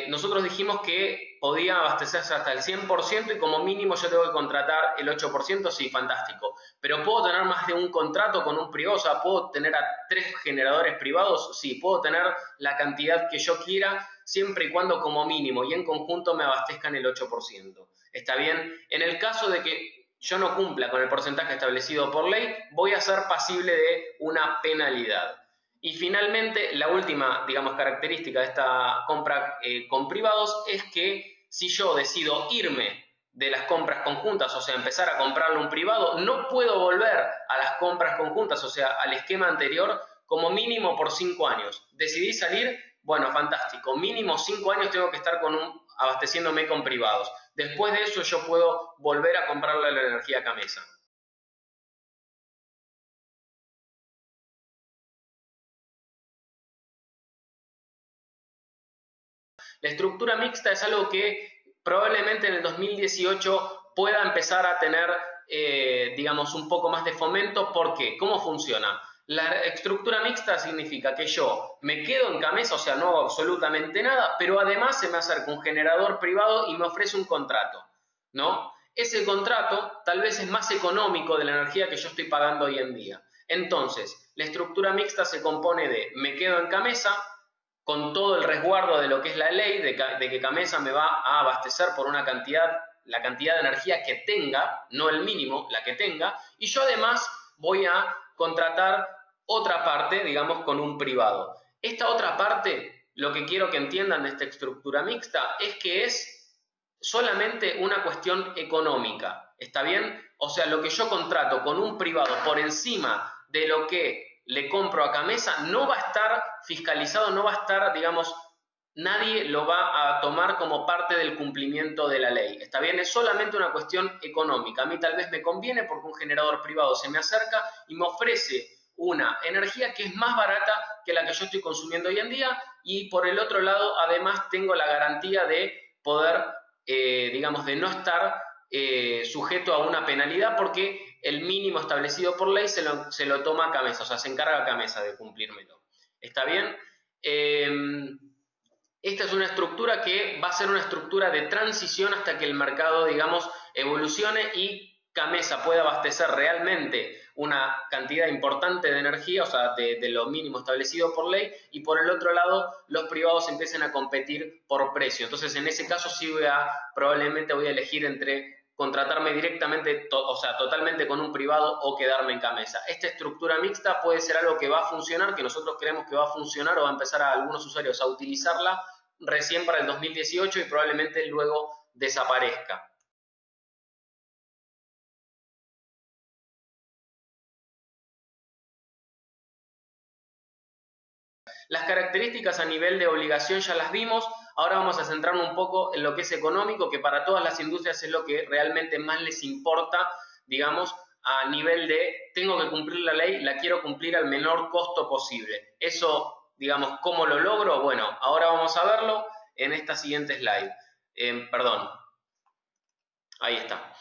Nosotros dijimos que podía abastecerse hasta el 100% y como mínimo yo tengo que contratar el 8%, sí, fantástico. Pero ¿puedo tener más de un contrato con un privado? O sea, ¿puedo tener a 3 generadores privados? Sí, puedo tener la cantidad que yo quiera, siempre y cuando como mínimo y en conjunto me abastezcan el 8%. ¿Está bien? En el caso de que yo no cumpla con el porcentaje establecido por ley, voy a ser pasible de una penalidad. Y finalmente, la última, digamos, característica de esta compra con privados es que si yo decido irme de las compras conjuntas, o sea, empezar a comprarle un privado, no puedo volver a las compras conjuntas, o sea, al esquema anterior, como mínimo por 5 años. Decidí salir, bueno, fantástico, mínimo 5 años tengo que estar abasteciéndome con privados. Después de eso yo puedo volver a comprarle la energía a Camesa. La estructura mixta es algo que probablemente en el 2018 pueda empezar a tener, digamos, un poco más de fomento. ¿Por qué? ¿Cómo funciona? La estructura mixta significa que yo me quedo en Camesa, o sea, no hago absolutamente nada, pero además se me acerca un generador privado y me ofrece un contrato, ¿no? Ese contrato tal vez es más económico de la energía que yo estoy pagando hoy en día. Entonces, la estructura mixta se compone de me quedo en Camesa, con todo el resguardo de lo que es la ley, de que Camesa me va a abastecer por una cantidad, la cantidad de energía que tenga, no el mínimo, la que tenga, y yo además voy a contratar otra parte, digamos, con un privado. Esta otra parte, lo que quiero que entiendan de esta estructura mixta, es que es solamente una cuestión económica, ¿está bien? O sea, lo que yo contrato con un privado por encima de lo que le compro a Camesa no va a estar fiscalizado, no va a estar, digamos, nadie lo va a tomar como parte del cumplimiento de la ley. ¿Está bien? Es solamente una cuestión económica. A mí tal vez me conviene porque un generador privado se me acerca y me ofrece una energía que es más barata que la que yo estoy consumiendo hoy en día, y por el otro lado, además, tengo la garantía de poder, digamos, de no estar sujeto a una penalidad porque el mínimo establecido por ley se lo toma Camesa, o sea, se encarga Camesa de cumplírmelo. ¿Está bien? Esta es una estructura que va a ser una estructura de transición hasta que el mercado, digamos, evolucione y Camesa pueda abastecer realmente una cantidad importante de energía, o sea, de lo mínimo establecido por ley, y por el otro lado los privados empiecen a competir por precio. Entonces, en ese caso sí probablemente voy a elegir entre contratarme directamente, o sea, totalmente con un privado o quedarme en Camesa. Esta estructura mixta puede ser algo que va a funcionar, que nosotros creemos que va a funcionar o va a empezar a algunos usuarios a utilizarla recién para el 2018 y probablemente luego desaparezca. Las características a nivel de obligación ya las vimos, ahora vamos a centrarnos un poco en lo que es económico, que para todas las industrias es lo que realmente más les importa, digamos, a nivel de tengo que cumplir la ley, la quiero cumplir al menor costo posible. Eso, digamos, ¿cómo lo logro? Bueno, ahora vamos a verlo en esta siguiente slide. Perdón, ahí está.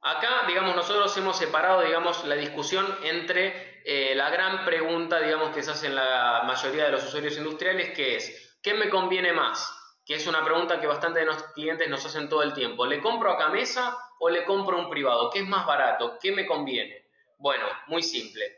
Acá, digamos, nosotros hemos separado, digamos, la discusión entre la gran pregunta, digamos, que se hace en la mayoría de los usuarios industriales, que es, ¿qué me conviene más? Que es una pregunta que bastante de los clientes nos hacen todo el tiempo. ¿Le compro a Camesa o le compro a un privado? ¿Qué es más barato? ¿Qué me conviene? Bueno, muy simple.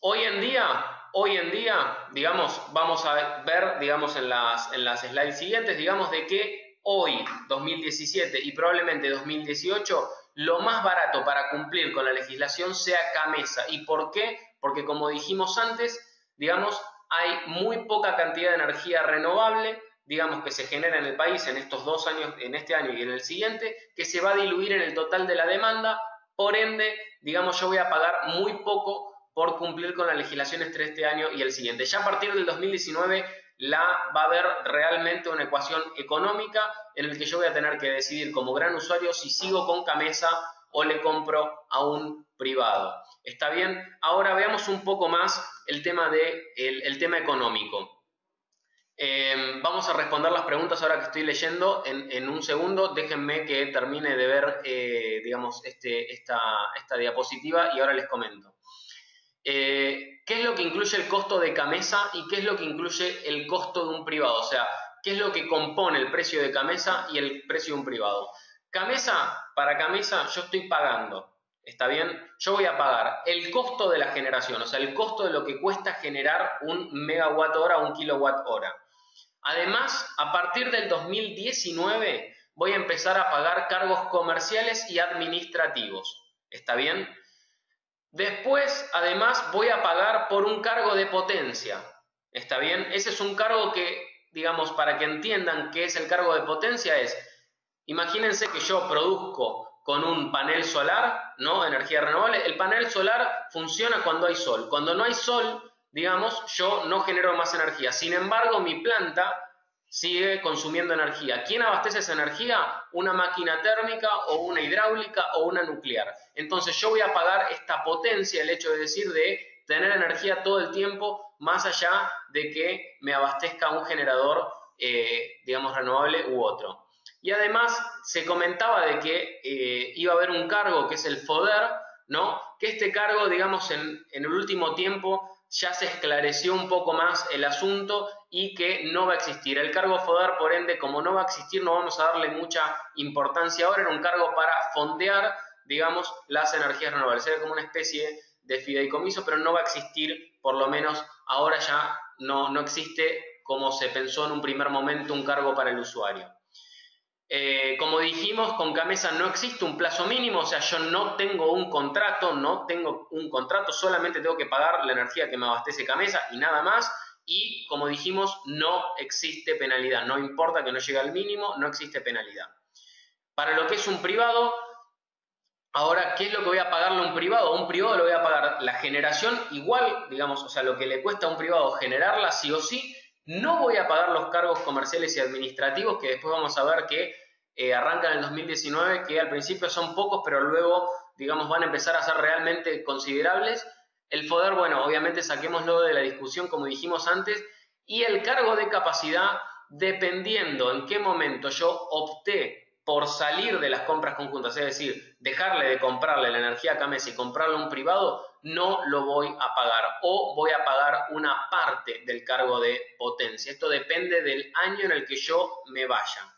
Hoy en día, digamos, vamos a ver, digamos, en las slides siguientes, digamos, de que hoy, 2017 y probablemente 2018, lo más barato para cumplir con la legislación sea Camesa. ¿Y por qué? Porque como dijimos antes, digamos, hay muy poca cantidad de energía renovable, digamos, que se genera en el país en estos 2 años, en este año y en el siguiente, que se va a diluir en el total de la demanda. Por ende, digamos, yo voy a pagar muy poco por cumplir con la legislación entre este año y el siguiente. Ya a partir del 2019 va a haber realmente una ecuación económica en la que yo voy a tener que decidir como gran usuario si sigo con Camesa o le compro a un privado. ¿Está bien? Ahora veamos un poco más el tema, el tema económico. Vamos a responder las preguntas ahora que estoy leyendo en un segundo. Déjenme que termine de ver, digamos, esta diapositiva y ahora les comento. ¿Qué es lo que incluye el costo de Camesa y qué es lo que incluye el costo de un privado? O sea, ¿qué es lo que compone el precio de Camesa y el precio de un privado? Para Camesa yo estoy pagando, ¿está bien? Yo voy a pagar el costo de la generación, o sea, el costo de lo que cuesta generar un megawatt hora o un kilowatt hora. Además, a partir del 2019 voy a empezar a pagar cargos comerciales y administrativos, ¿está bien? Después, además, voy a pagar por un cargo de potencia, ¿está bien? Ese es un cargo que, digamos, para que entiendan qué es el cargo de potencia imagínense que yo produzco con un panel solar, ¿no? Energía renovable. El panel solar funciona cuando hay sol. Cuando no hay sol, digamos, yo no genero más energía. Sin embargo, mi planta sigue consumiendo energía. ¿Quién abastece esa energía? Una máquina térmica o una hidráulica o una nuclear. Entonces yo voy a pagar esta potencia, el hecho de decir de tener energía todo el tiempo, más allá de que me abastezca un generador, digamos, renovable u otro. Y además se comentaba de que iba a haber un cargo que es el FODER, ¿no? Que este cargo, digamos, en el último tiempo ya se esclareció un poco más el asunto y que no va a existir. El cargo FODER, por ende, como no va a existir, no vamos a darle mucha importancia ahora. Era un cargo para fondear, digamos, las energías renovables. Sería como una especie de fideicomiso, pero no va a existir, por lo menos ahora ya no existe como se pensó en un primer momento un cargo para el usuario. Como dijimos, con Camesa no existe un plazo mínimo, o sea, yo no tengo un contrato, solamente tengo que pagar la energía que me abastece Camesa y nada más. Y como dijimos, no existe penalidad, no importa que no llegue al mínimo, no existe penalidad. Para lo que es un privado, ahora, ¿qué es lo que voy a pagarle a un privado? A un privado le voy a pagar la generación igual, digamos, o sea, lo que le cuesta a un privado generarla sí o sí. No voy a pagar los cargos comerciales y administrativos, que después vamos a ver que arrancan en el 2019, que al principio son pocos, pero luego, digamos, van a empezar a ser realmente considerables. El FODER, bueno, obviamente saquémoslo de la discusión, como dijimos antes, y el cargo de capacidad, dependiendo en qué momento yo opté por salir de las compras conjuntas, es decir, dejarle de comprarle la energía a Camesa y comprarle a un privado, no lo voy a pagar o voy a pagar una parte del cargo de potencia. Esto depende del año en el que yo me vaya.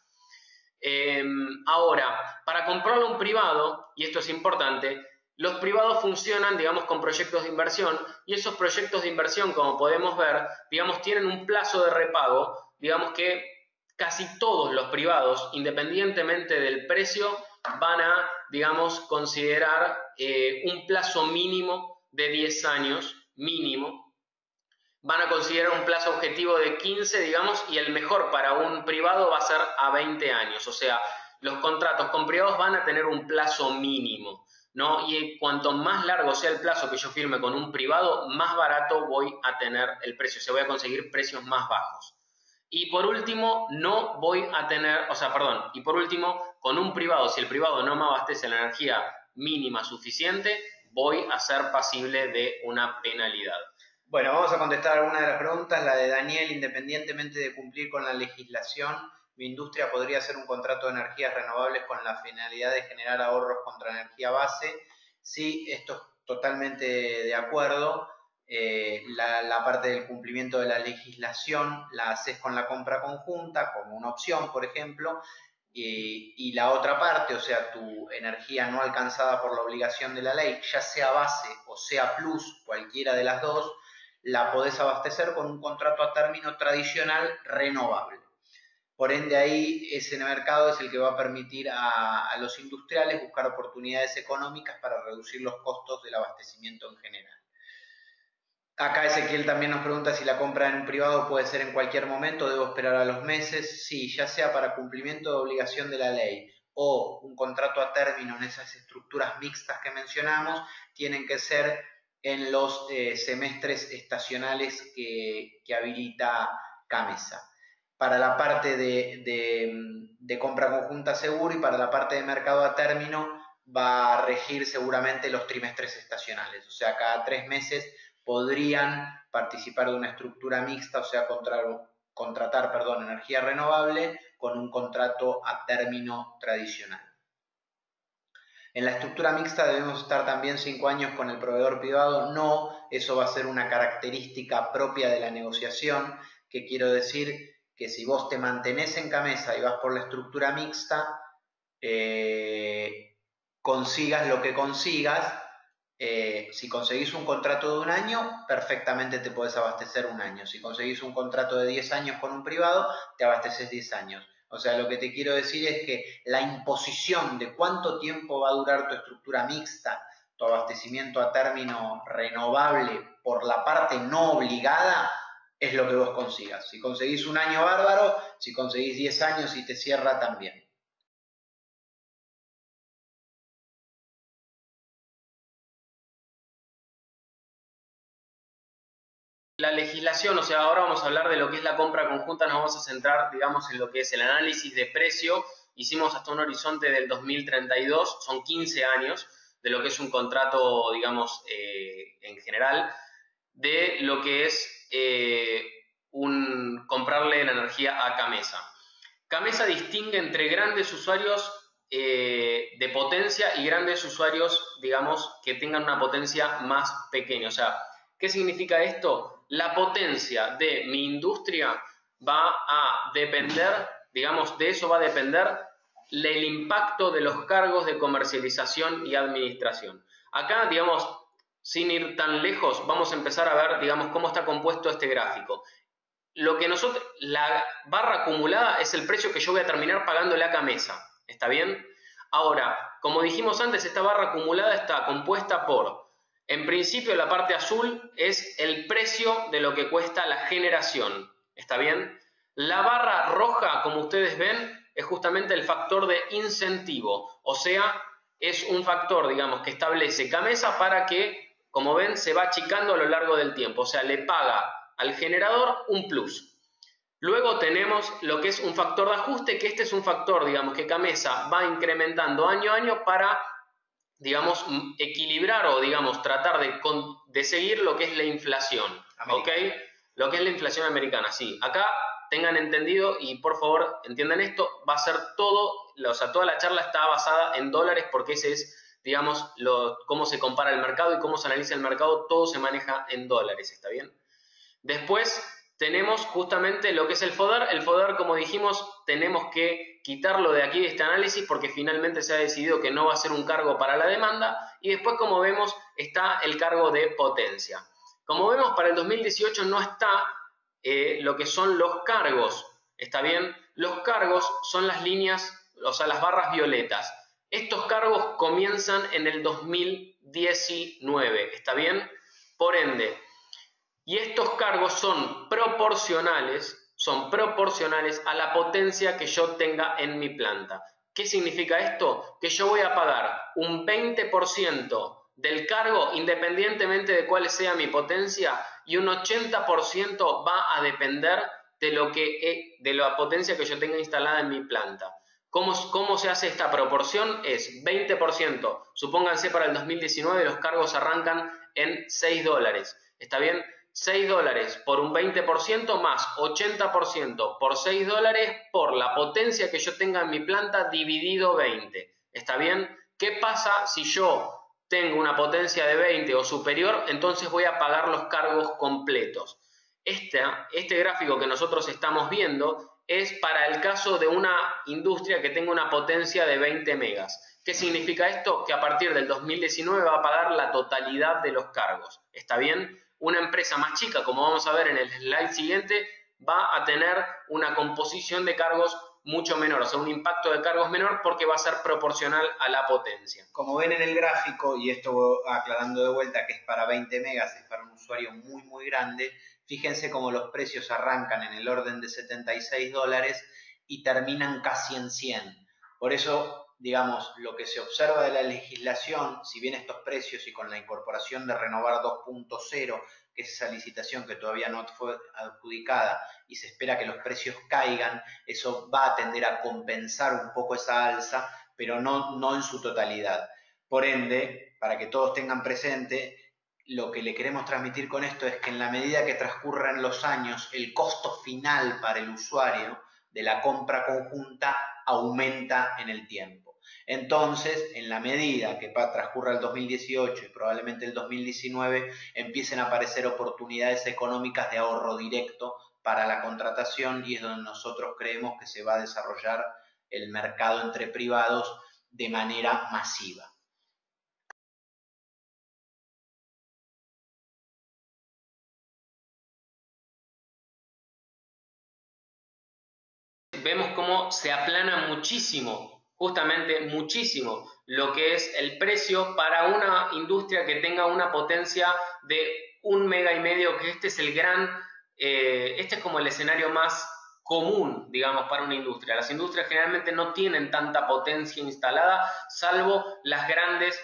Ahora, para comprarle a un privado, y esto es importante, los privados funcionan, digamos, con proyectos de inversión y esos proyectos de inversión, como podemos ver, digamos, tienen un plazo de repago, digamos que casi todos los privados, independientemente del precio, van a, digamos, considerar un plazo mínimo de 10 años, mínimo. Van a considerar un plazo objetivo de 15, digamos, y el mejor para un privado va a ser a 20 años. O sea, los contratos con privados van a tener un plazo mínimo, ¿no? Y cuanto más largo sea el plazo que yo firme con un privado, más barato voy a tener el precio. O sea, voy a conseguir precios más bajos. Y por último, no voy a tener, y por último, con un privado, si el privado no me abastece la energía mínima suficiente, voy a ser pasible de una penalidad. Bueno, vamos a contestar alguna de las preguntas. La de Daniel: independientemente de cumplir con la legislación, mi industria podría hacer un contrato de energías renovables con la finalidad de generar ahorros contra energía base. Sí, esto es totalmente de acuerdo. La parte del cumplimiento de la legislación la haces con la compra conjunta, como una opción, por ejemplo, y la otra parte, o sea, tu energía no alcanzada por la obligación de la ley, ya sea base o sea plus, cualquiera de las dos, la podés abastecer con un contrato a término tradicional renovable. Por ende, ahí ese mercado es el que va a permitir a los industriales buscar oportunidades económicas para reducir los costos del abastecimiento en general. Acá Ezequiel también nos pregunta si la compra en un privado puede ser en cualquier momento, debo esperar a los meses. Sí, ya sea para cumplimiento de obligación de la ley o un contrato a término en esas estructuras mixtas que mencionamos, tienen que ser en los semestres estacionales que habilita Camesa. Para la parte de compra conjunta seguro y para la parte de mercado a término va a regir seguramente los trimestres estacionales, o sea, cada 3 meses podrían participar de una estructura mixta, o sea, contratar energía renovable con un contrato a término tradicional. En la estructura mixta debemos estar también 5 años con el proveedor privado. No, eso va a ser una característica propia de la negociación, que quiero decir que si vos te mantenés en Camesa y vas por la estructura mixta, consigas lo que consigas, si conseguís un contrato de un año, perfectamente te podés abastecer un año. Si conseguís un contrato de 10 años con un privado, te abasteces 10 años. O sea, lo que te quiero decir es que la imposición de cuánto tiempo va a durar tu estructura mixta, tu abastecimiento a término renovable por la parte no obligada, es lo que vos consigas. Si conseguís un año, bárbaro. Si conseguís 10 años y te cierra, también. La legislación, o sea, ahora vamos a hablar de lo que es la compra conjunta, nos vamos a centrar, digamos, en lo que es el análisis de precio. Hicimos hasta un horizonte del 2032, son 15 años de lo que es un contrato, digamos, en general, de lo que es comprarle la energía a Camesa. Camesa distingue entre grandes usuarios de potencia y grandes usuarios, digamos, que tengan una potencia más pequeña. O sea, ¿qué significa esto? La potencia de mi industria va a depender, digamos, de eso va a depender el impacto de los cargos de comercialización y administración. Acá, digamos, sin ir tan lejos, vamos a empezar a ver, digamos, cómo está compuesto este gráfico. La barra acumulada es el precio que yo voy a terminar pagándole a Gamesa, ¿está bien? Ahora, como dijimos antes, esta barra acumulada está compuesta por, en principio, la parte azul es el precio de lo que cuesta la generación, ¿está bien? La barra roja, como ustedes ven, es justamente el factor de incentivo, o sea, es un factor, digamos, que establece Gamesa para que, como ven, se va achicando a lo largo del tiempo, o sea, le paga al generador un plus. Luego tenemos lo que es un factor de ajuste, que este es un factor, digamos, que Gamesa va incrementando año a año para, digamos, equilibrar o, digamos, tratar de seguir lo que es la inflación, ¿ok? Lo que es la inflación americana, sí. Acá tengan entendido y por favor entiendan esto, va a ser todo, o sea, toda la charla está basada en dólares porque ese es, digamos, cómo se compara el mercado y cómo se analiza el mercado, todo se maneja en dólares, ¿está bien? Después tenemos justamente lo que es el FODER. El FODER, como dijimos, tenemos que quitarlo de aquí de este análisis porque finalmente se ha decidido que no va a ser un cargo para la demanda. Y después, como vemos, está el cargo de potencia. Como vemos, para el 2018 no está lo que son los cargos. ¿Está bien? Los cargos son las líneas, o sea, las barras violetas. Estos cargos comienzan en el 2019. ¿Está bien? Por ende, y estos cargos son proporcionales a la potencia que yo tenga en mi planta. ¿Qué significa esto? Que yo voy a pagar un 20% del cargo independientemente de cuál sea mi potencia y un 80% va a depender de la potencia que yo tenga instalada en mi planta. ¿Cómo se hace esta proporción? Es 20%. Supónganse para el 2019 los cargos arrancan en $6. ¿Está bien? $6 por un 20% más 80% por $6 por la potencia que yo tenga en mi planta dividido 20. ¿Está bien? ¿Qué pasa si yo tengo una potencia de 20 o superior? Entonces voy a pagar los cargos completos. Este gráfico que nosotros estamos viendo es para el caso de una industria que tenga una potencia de 20 megas. ¿Qué significa esto? Que a partir del 2019 va a pagar la totalidad de los cargos. ¿Está bien? Una empresa más chica, como vamos a ver en el slide siguiente, va a tener una composición de cargos mucho menor, o sea, un impacto de cargos menor porque va a ser proporcional a la potencia. Como ven en el gráfico, y esto aclarando de vuelta que es para 20 megas, es para un usuario muy muy grande, fíjense cómo los precios arrancan en el orden de $76 y terminan casi en 100. Por eso, digamos, lo que se observa de la legislación, si bien estos precios y con la incorporación de Renovar 2.0, que es esa licitación que todavía no fue adjudicada y se espera que los precios caigan, eso va a tender a compensar un poco esa alza, pero no en su totalidad. Por ende, para que todos tengan presente, lo que le queremos transmitir con esto es que en la medida que transcurran los años, el costo final para el usuario de la compra conjunta aumenta en el tiempo. Entonces, en la medida que transcurra el 2018 y probablemente el 2019, empiecen a aparecer oportunidades económicas de ahorro directo para la contratación y es donde nosotros creemos que se va a desarrollar el mercado entre privados de manera masiva. Vemos cómo se aplana muchísimo, justamente muchísimo, lo que es el precio para una industria que tenga una potencia de 1,5 megas, que este es como el escenario más común, digamos, para una industria. Las industrias generalmente no tienen tanta potencia instalada, salvo las grandes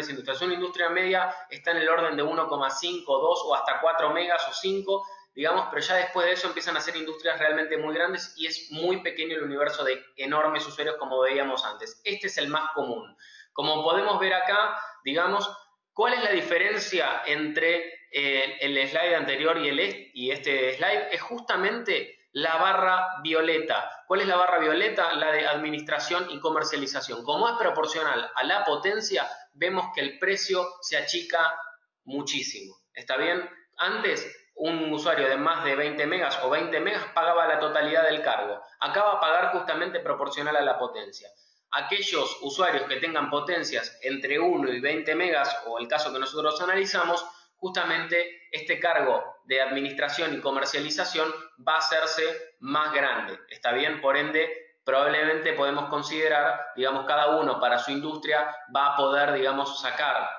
industrias. Una industria media está en el orden de 1,5, 2 o hasta 4 megas o 5, digamos, pero ya después de eso empiezan a ser industrias realmente muy grandes y es muy pequeño el universo de enormes usuarios como veíamos antes. Este es el más común. Como podemos ver acá, digamos, ¿cuál es la diferencia entre el slide anterior y este slide? Es justamente la barra violeta. ¿Cuál es la barra violeta? La de administración y comercialización. Como es proporcional a la potencia, vemos que el precio se achica muchísimo. ¿Está bien? Antes, un usuario de más de 20 megas o 20 megas pagaba la totalidad del cargo. Acá va a pagar justamente proporcional a la potencia. Aquellos usuarios que tengan potencias entre 1 y 20 megas, o el caso que nosotros analizamos, justamente este cargo de administración y comercialización va a hacerse más grande. ¿Está bien? Por ende, probablemente podemos considerar, digamos, cada uno para su industria va a poder, digamos, sacar,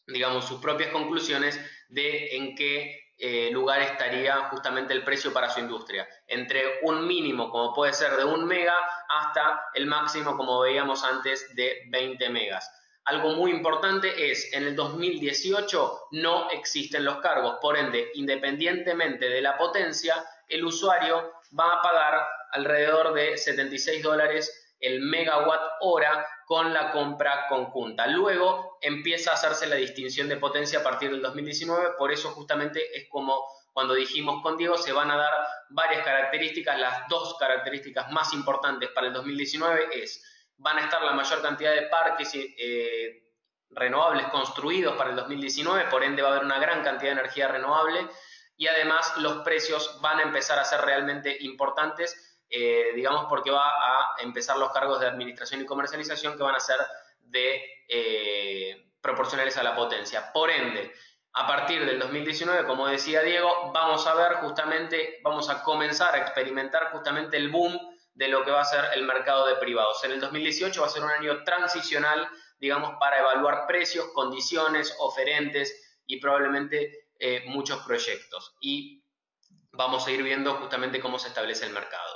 digamos, sus propias conclusiones de en qué lugar estaría justamente el precio para su industria. Entre un mínimo, como puede ser de 1 mega, hasta el máximo, como veíamos antes, de 20 megas. Algo muy importante es, en el 2018 no existen los cargos, por ende, independientemente de la potencia, el usuario va a pagar alrededor de $76 el megawatt hora con la compra conjunta. Luego empieza a hacerse la distinción de potencia a partir del 2019, por eso justamente es como cuando dijimos con Diego, se van a dar varias características. Las dos características más importantes para el 2019 van a estar la mayor cantidad de parques renovables construidos para el 2019, por ende va a haber una gran cantidad de energía renovable, y además los precios van a empezar a ser realmente importantes, digamos, porque va a empezar los cargos de administración y comercialización que van a ser proporcionales a la potencia. Por ende, a partir del 2019, como decía Diego, vamos a ver justamente, vamos a comenzar a experimentar justamente el boom de lo que va a ser el mercado de privados. En el 2018 va a ser un año transicional, digamos, para evaluar precios, condiciones, oferentes y probablemente muchos proyectos. Y vamos a ir viendo justamente cómo se establece el mercado.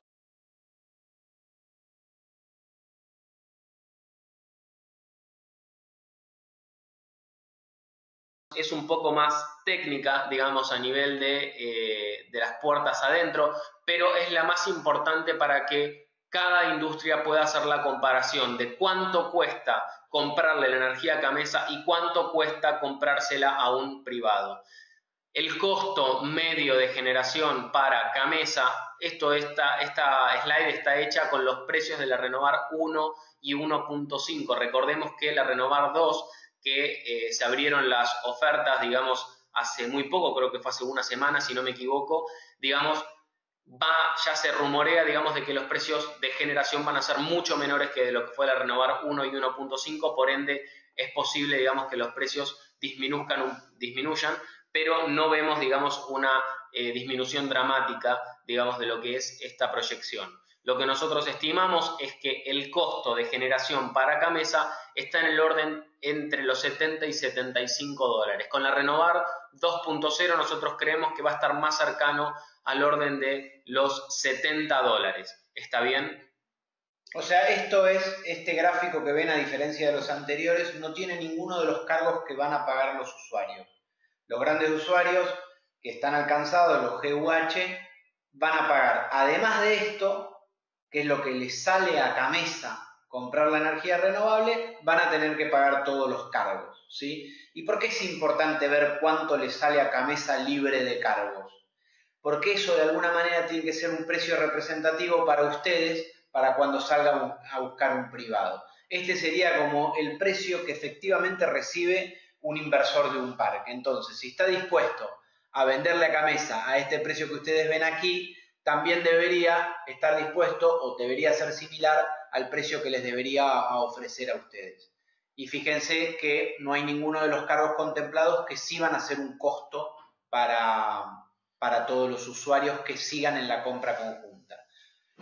Es un poco más técnica, digamos, a nivel de las puertas adentro, pero es la más importante para que cada industria pueda hacer la comparación de cuánto cuesta comprarle la energía a Gamesa y cuánto cuesta comprársela a un privado. El costo medio de generación para Gamesa, esta slide está hecha con los precios de la Renovar 1 y 1.5. Recordemos que la Renovar 2, que se abrieron las ofertas, digamos, hace muy poco, creo que fue hace una semana, si no me equivoco, digamos, ya se rumorea, digamos, de que los precios de generación van a ser mucho menores que de lo que fue la Renovar 1 y 1.5, por ende es posible, digamos, que los precios disminuyan, pero no vemos, digamos, una disminución dramática, digamos, de lo que es esta proyección. Lo que nosotros estimamos es que el costo de generación para Gamesa está en el orden entre los 70 y 75 dólares. Con la Renovar 2.0 nosotros creemos que va a estar más cercano al orden de los 70 dólares. ¿Está bien? O sea, este gráfico que ven, a diferencia de los anteriores, no tiene ninguno de los cargos que van a pagar los usuarios. Los grandes usuarios que están alcanzados, los GUH, van a pagar, además de esto, que es lo que les sale a Gamesa comprar la energía renovable, van a tener que pagar todos los cargos, ¿sí? ¿Y por qué es importante ver cuánto les sale a Gamesa libre de cargos? Porque eso de alguna manera tiene que ser un precio representativo para ustedes para cuando salgan a buscar un privado. Este sería como el precio que efectivamente recibe un inversor de un parque. Entonces, si está dispuesto a venderle a Gamesa a este precio que ustedes ven aquí, también debería estar dispuesto o debería ser similar al precio que les debería ofrecer a ustedes. Y fíjense que no hay ninguno de los cargos contemplados que sí van a ser un costo para todos los usuarios que sigan en la compra conjunta.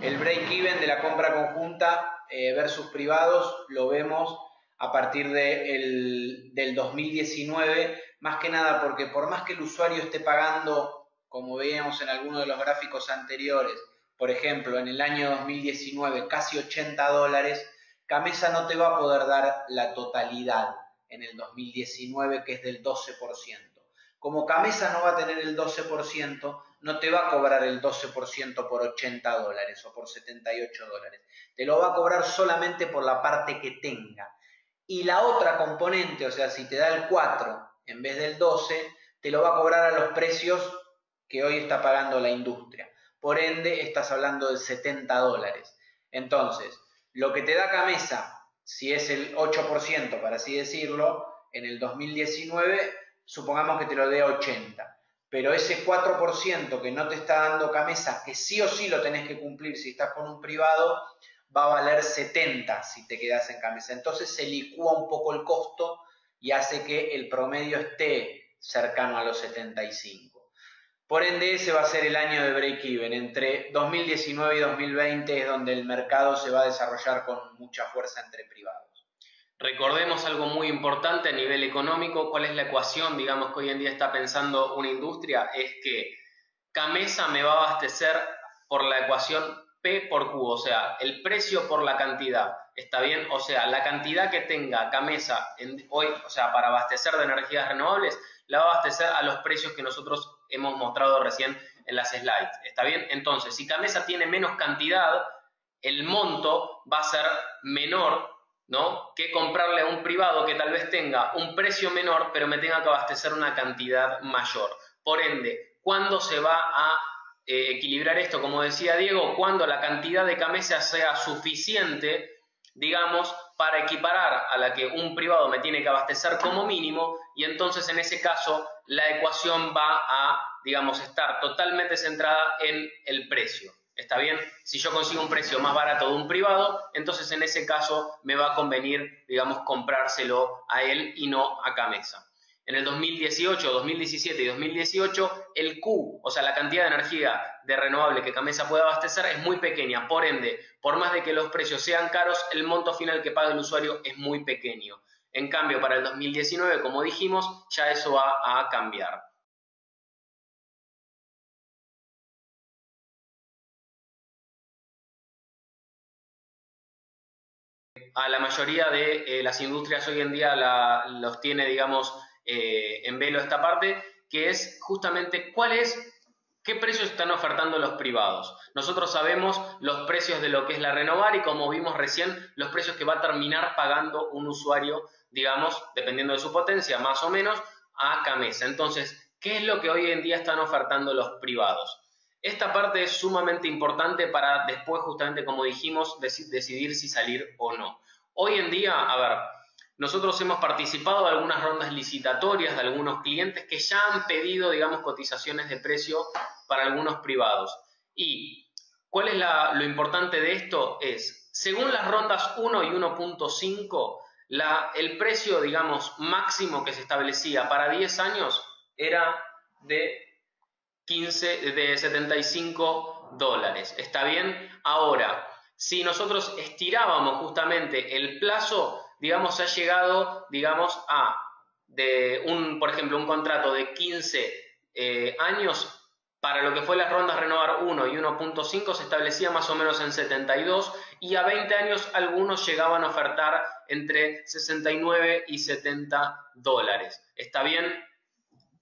El break-even de la compra conjunta versus privados lo vemos a partir del 2019, más que nada porque por más que el usuario esté pagando, como veíamos en algunos de los gráficos anteriores, por ejemplo, en el año 2019 casi 80 dólares, Gamesa no te va a poder dar la totalidad en el 2019, que es del 12%. Como Gamesa no va a tener el 12%, no te va a cobrar el 12% por 80 dólares o por 78 dólares. Te lo va a cobrar solamente por la parte que tenga. Y la otra componente, o sea, si te da el 4 en vez del 12, te lo va a cobrar a los precios que hoy está pagando la industria. Por ende, estás hablando de 70 dólares. Entonces, lo que te da Gamesa, si es el 8%, para así decirlo, en el 2019, supongamos que te lo dé 80. pero ese 4% que no te está dando Gamesa, que sí o sí lo tenés que cumplir si estás con un privado, va a valer 70 si te quedas en Gamesa. Entonces se licúa un poco el costo y hace que el promedio esté cercano a los 75. Por ende, ese va a ser el año de break-even. Entre 2019 y 2020 es donde el mercado se va a desarrollar con mucha fuerza entre privados. Recordemos algo muy importante a nivel económico, cuál es la ecuación, digamos, que hoy en día está pensando una industria, es que Gamesa me va a abastecer por la ecuación P por Q, o sea, el precio por la cantidad, ¿está bien? O sea, la cantidad que tenga Gamesa hoy, o sea, para abastecer de energías renovables, la va a abastecer a los precios que nosotros hemos mostrado recién en las slides, ¿está bien? Entonces, si Gamesa tiene menos cantidad, el monto va a ser menor, ¿no?, que comprarle a un privado que tal vez tenga un precio menor, pero me tenga que abastecer una cantidad mayor. Por ende, ¿cuándo se va a equilibrar esto? Como decía Diego, cuando la cantidad de Gamesa sea suficiente, digamos, para equiparar a la que un privado me tiene que abastecer como mínimo, y entonces en ese caso la ecuación va a, digamos, estar totalmente centrada en el precio. ¿Está bien? Si yo consigo un precio más barato de un privado, entonces en ese caso me va a convenir, digamos, comprárselo a él y no a Gamesa. En el 2018, 2017 y 2018, el Q, o sea, la cantidad de energía de renovable que Gamesa puede abastecer es muy pequeña. Por ende, por más de que los precios sean caros, el monto final que paga el usuario es muy pequeño. En cambio, para el 2019, como dijimos, ya eso va a cambiar. A la mayoría de las industrias hoy en día los tiene, digamos, en velo esta parte, que es justamente qué precios están ofertando los privados. Nosotros sabemos los precios de lo que es la renovar y, como vimos recién, los precios que va a terminar pagando un usuario, digamos, dependiendo de su potencia, más o menos, a Gamesa. Entonces, ¿qué es lo que hoy en día están ofertando los privados? Esta parte es sumamente importante para después, justamente como dijimos, decidir si salir o no. Hoy en día, a ver, nosotros hemos participado de algunas rondas licitatorias de algunos clientes que ya han pedido, digamos, cotizaciones de precio para algunos privados. ¿Y cuál es lo importante de esto? Es, según las rondas 1 y 1.5, el precio, digamos, máximo que se establecía para 10 años era de 75 dólares. ¿Está bien? Ahora, si nosotros estirábamos justamente el plazo, digamos, ha llegado, digamos, por ejemplo, un contrato de 15 años, para lo que fue las rondas Renovar 1 y 1.5 se establecía más o menos en 72, y a 20 años algunos llegaban a ofertar entre 69 y 70 dólares. ¿Está bien?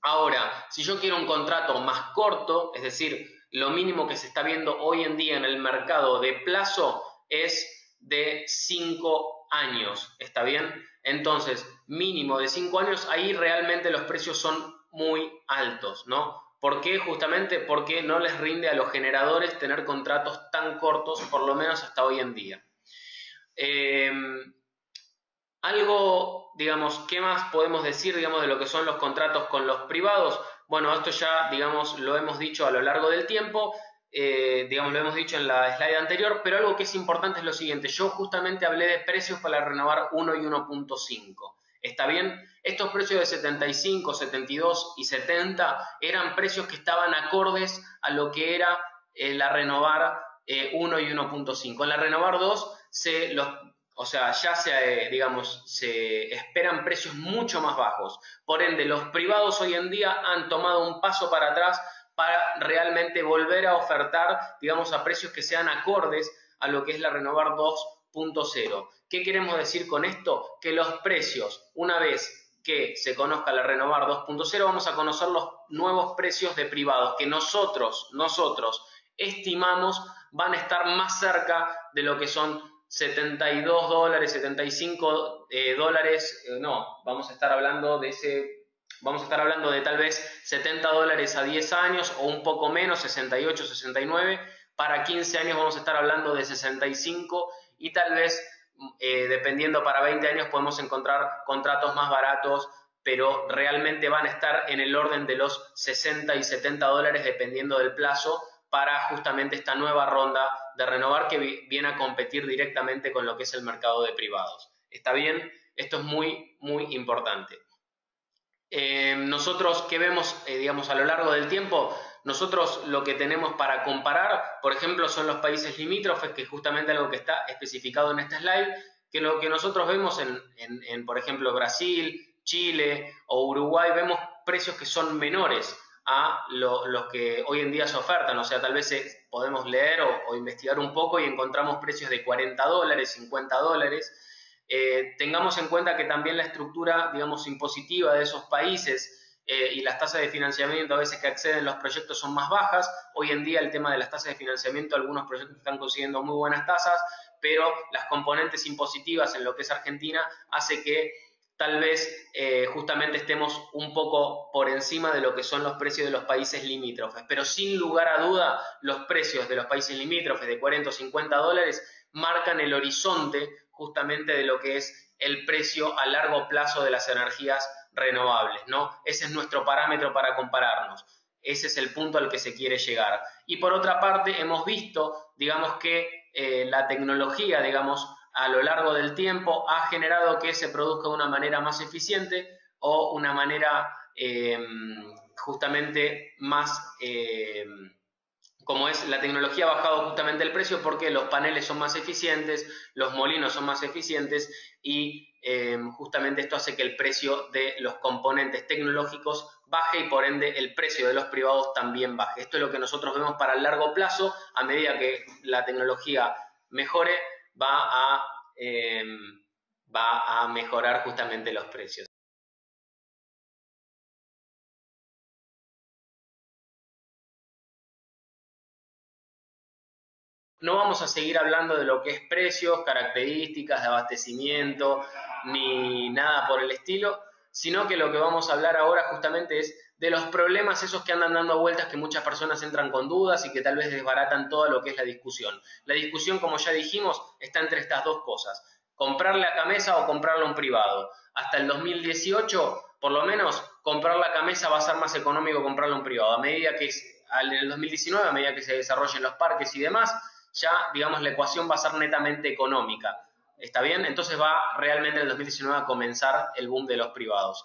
Ahora, si yo quiero un contrato más corto, es decir, lo mínimo que se está viendo hoy en día en el mercado de plazo es de 5 años, ¿está bien? Entonces, mínimo de 5 años, ahí realmente los precios son muy altos, ¿no? ¿Por qué? Justamente porque no les rinde a los generadores tener contratos tan cortos, por lo menos hasta hoy en día. Algo, digamos, ¿qué más podemos decir, digamos, de lo que son los contratos con los privados? Bueno, esto ya, digamos, lo hemos dicho a lo largo del tiempo, digamos, lo hemos dicho en la slide anterior, pero algo que es importante es lo siguiente. Yo justamente hablé de precios para renovar 1 y 1.5. ¿Está bien? Estos precios de 75, 72 y 70 eran precios que estaban acordes a lo que era la renovar 1 y 1.5. En la renovar 2 o sea, ya digamos, se esperan precios mucho más bajos. Por ende, los privados hoy en día han tomado un paso para atrás para realmente volver a ofertar, digamos, a precios que sean acordes a lo que es la Renovar 2.0. ¿Qué queremos decir con esto? Que los precios, una vez que se conozca la Renovar 2.0, vamos a conocer los nuevos precios de privados que nosotros estimamos van a estar más cerca de lo que son 72 dólares, 75 dólares, no, vamos a estar hablando de tal vez 70 dólares a 10 años o un poco menos, 68, 69. Para 15 años vamos a estar hablando de 65 y tal vez, dependiendo, para 20 años podemos encontrar contratos más baratos pero realmente van a estar en el orden de los 60 y 70 dólares dependiendo del plazo para justamente esta nueva ronda de Renovar que viene a competir directamente con lo que es el mercado de privados. ¿Está bien? Esto es muy, muy importante. Nosotros, ¿qué vemos, digamos, a lo largo del tiempo? Nosotros lo que tenemos para comparar, por ejemplo, son los países limítrofes, que es justamente algo que está especificado en este slide, que lo que nosotros vemos en por ejemplo, Brasil, Chile o Uruguay, vemos precios que son menores a los que hoy en día se ofertan. O sea, tal vez podemos leer o investigar un poco y encontramos precios de 40 dólares, 50 dólares. Tengamos en cuenta que también la estructura, digamos, impositiva de esos países y las tasas de financiamiento a veces que acceden los proyectos son más bajas. Hoy en día el tema de las tasas de financiamiento, algunos proyectos están consiguiendo muy buenas tasas, pero las componentes impositivas en lo que es Argentina hace que tal vez justamente estemos un poco por encima de lo que son los precios de los países limítrofes. Pero sin lugar a duda, los precios de los países limítrofes de 40 o 50 dólares marcan el horizonte justamente de lo que es el precio a largo plazo de las energías renovables, ¿no? Ese es nuestro parámetro para compararnos. Ese es el punto al que se quiere llegar. Y por otra parte, hemos visto, digamos, que la tecnología, digamos, a lo largo del tiempo ha generado que se produzca de una manera más eficiente o una manera justamente más... como es, la tecnología ha bajado justamente el precio porque los paneles son más eficientes, los molinos son más eficientes y justamente esto hace que el precio de los componentes tecnológicos baje y por ende el precio de los privados también baje. Esto es lo que nosotros vemos para el largo plazo. A medida que la tecnología mejore, va a mejorar justamente los precios. No vamos a seguir hablando de lo que es precios, características de abastecimiento, ni nada por el estilo, sino que lo que vamos a hablar ahora justamente es de los problemas esos que andan dando vueltas, que muchas personas entran con dudas y que tal vez desbaratan todo lo que es la discusión. La discusión, como ya dijimos, está entre estas dos cosas: comprarle a Gamesa o comprarle a un privado. Hasta el 2018, por lo menos, comprarle a Gamesa va a ser más económico que comprarle a un privado. A medida que en el 2019, a medida que se desarrollen los parques y demás, ya, digamos, la ecuación va a ser netamente económica. ¿Está bien? Entonces va realmente en el 2019 a comenzar el boom de los privados.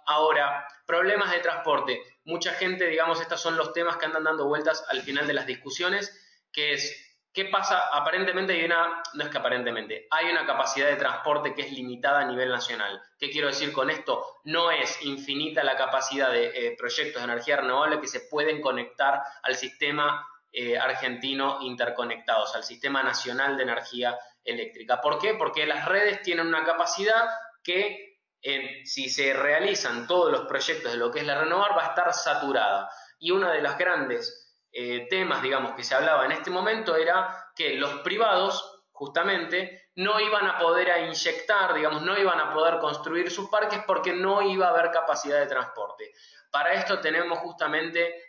Ahora, problemas de transporte. Mucha gente, digamos, estos son los temas que andan dando vueltas al final de las discusiones, que es, ¿qué pasa? Aparentemente no es que aparentemente, hay una capacidad de transporte que es limitada a nivel nacional. ¿Qué quiero decir con esto? No es infinita la capacidad de proyectos de energía renovable que se pueden conectar al sistema argentino interconectados, al Sistema Nacional de Energía Eléctrica. ¿Por qué? Porque las redes tienen una capacidad que si se realizan todos los proyectos de lo que es la Renovar va a estar saturada. Y uno de los grandes temas, digamos, que se hablaba en este momento era que los privados justamente no iban a poder inyectar, digamos, no iban a poder construir sus parques porque no iba a haber capacidad de transporte. Para esto tenemos justamente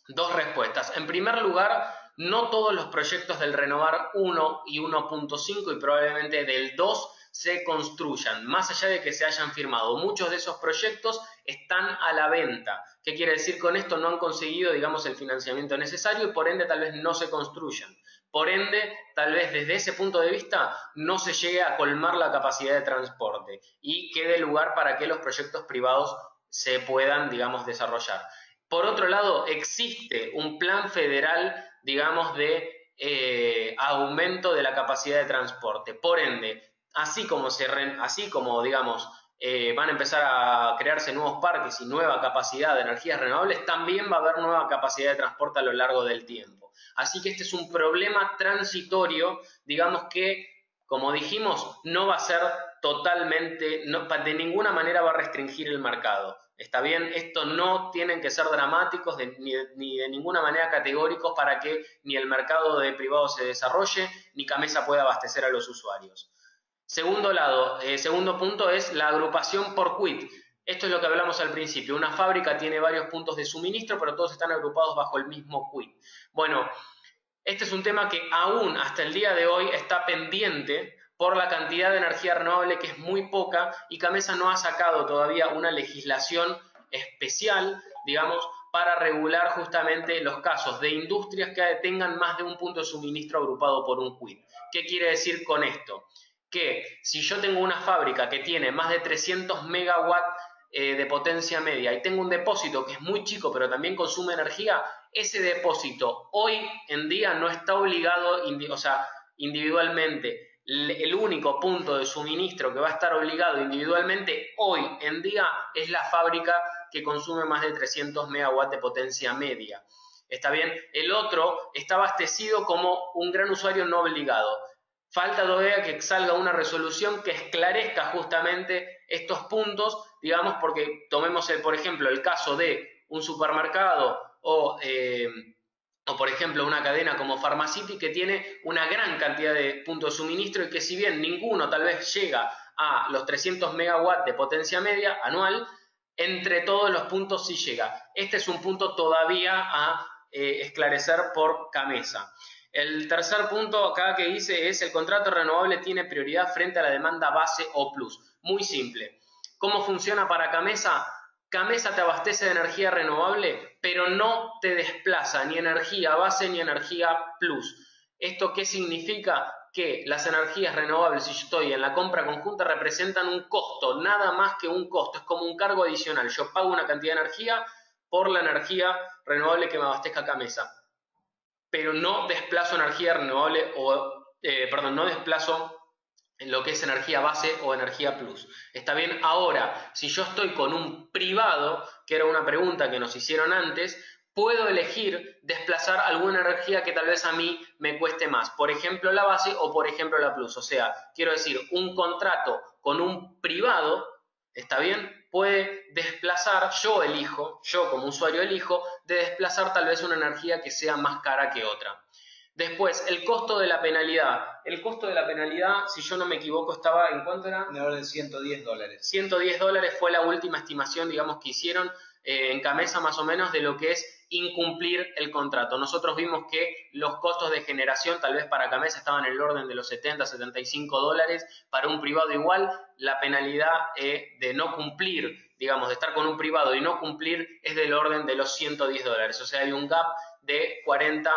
dos respuestas. En primer lugar, no todos los proyectos del Renovar 1 y 1.5 y probablemente del 2 se construyan, más allá de que se hayan firmado. Muchos de esos proyectos están a la venta. ¿Qué quiere decir con esto? No han conseguido, digamos, el financiamiento necesario y por ende tal vez no se construyan. Por ende, tal vez desde ese punto de vista no se llegue a colmar la capacidad de transporte y quede lugar para que los proyectos privados se puedan, digamos, desarrollar. Por otro lado, existe un plan federal, digamos, de aumento de la capacidad de transporte. Por ende, así como digamos, van a empezar a crearse nuevos parques y nueva capacidad de energías renovables, también va a haber nueva capacidad de transporte a lo largo del tiempo. Así que este es un problema transitorio, digamos que, como dijimos, no va a ser totalmente, de ninguna manera va a restringir el mercado. ¿Está bien? Esto no tienen que ser dramáticos ni de ninguna manera categóricos para que ni el mercado de privados se desarrolle, ni Gamesa pueda abastecer a los usuarios. Segundo punto es la agrupación por quit. Esto es lo que hablamos al principio. Una fábrica tiene varios puntos de suministro, pero todos están agrupados bajo el mismo quit. Bueno, este es un tema que aún hasta el día de hoy está pendiente por la cantidad de energía renovable que es muy poca y Camesa no ha sacado todavía una legislación especial, digamos, para regular justamente los casos de industrias que tengan más de un punto de suministro agrupado por un quid. ¿Qué quiere decir con esto? Que si yo tengo una fábrica que tiene más de 300 megawatts de potencia media y tengo un depósito que es muy chico pero también consume energía, ese depósito hoy en día no está obligado, o sea, individualmente. El único punto de suministro que va a estar obligado individualmente hoy en día es la fábrica que consume más de 300 megawatts de potencia media. ¿Está bien? El otro está abastecido como un gran usuario no obligado. Falta todavía que salga una resolución que esclarezca justamente estos puntos, digamos, porque tomemos, por ejemplo, el caso de un supermercado o por ejemplo una cadena como Pharmacity que tiene una gran cantidad de puntos de suministro y que si bien ninguno tal vez llega a los 300 megawatts de potencia media anual, entre todos los puntos sí llega. Este es un punto todavía a esclarecer por Camesa. El tercer punto acá que dice es: el contrato renovable tiene prioridad frente a la demanda base o plus. Muy simple. ¿Cómo funciona para Camesa? Camesa te abastece de energía renovable, pero no te desplaza ni energía base ni energía plus. ¿Esto qué significa? Que las energías renovables, si yo estoy en la compra conjunta, representan un costo, nada más que un costo, es como un cargo adicional. Yo pago una cantidad de energía por la energía renovable que me abastezca Camesa, pero no desplazo energía renovable no desplazo lo que es energía base o energía plus. ¿Está bien? Ahora, si yo estoy con un privado, que era una pregunta que nos hicieron antes, puedo elegir desplazar alguna energía que tal vez a mí me cueste más. Por ejemplo, la base o por ejemplo la plus. O sea, quiero decir, un contrato con un privado, ¿está bien? Puede desplazar, yo como usuario elijo, de desplazar tal vez una energía que sea más cara que otra. Después, el costo de la penalidad. El costo de la penalidad, si yo no me equivoco, estaba ¿en cuánto era? De orden $110. $110 fue la última estimación, digamos, que hicieron en Camesa más o menos de lo que es incumplir el contrato. Nosotros vimos que los costos de generación tal vez para Camesa estaban en el orden de los 70, $75. Para un privado igual, la penalidad de no cumplir, digamos, de estar con un privado y no cumplir es del orden de los $110. O sea, hay un gap de 40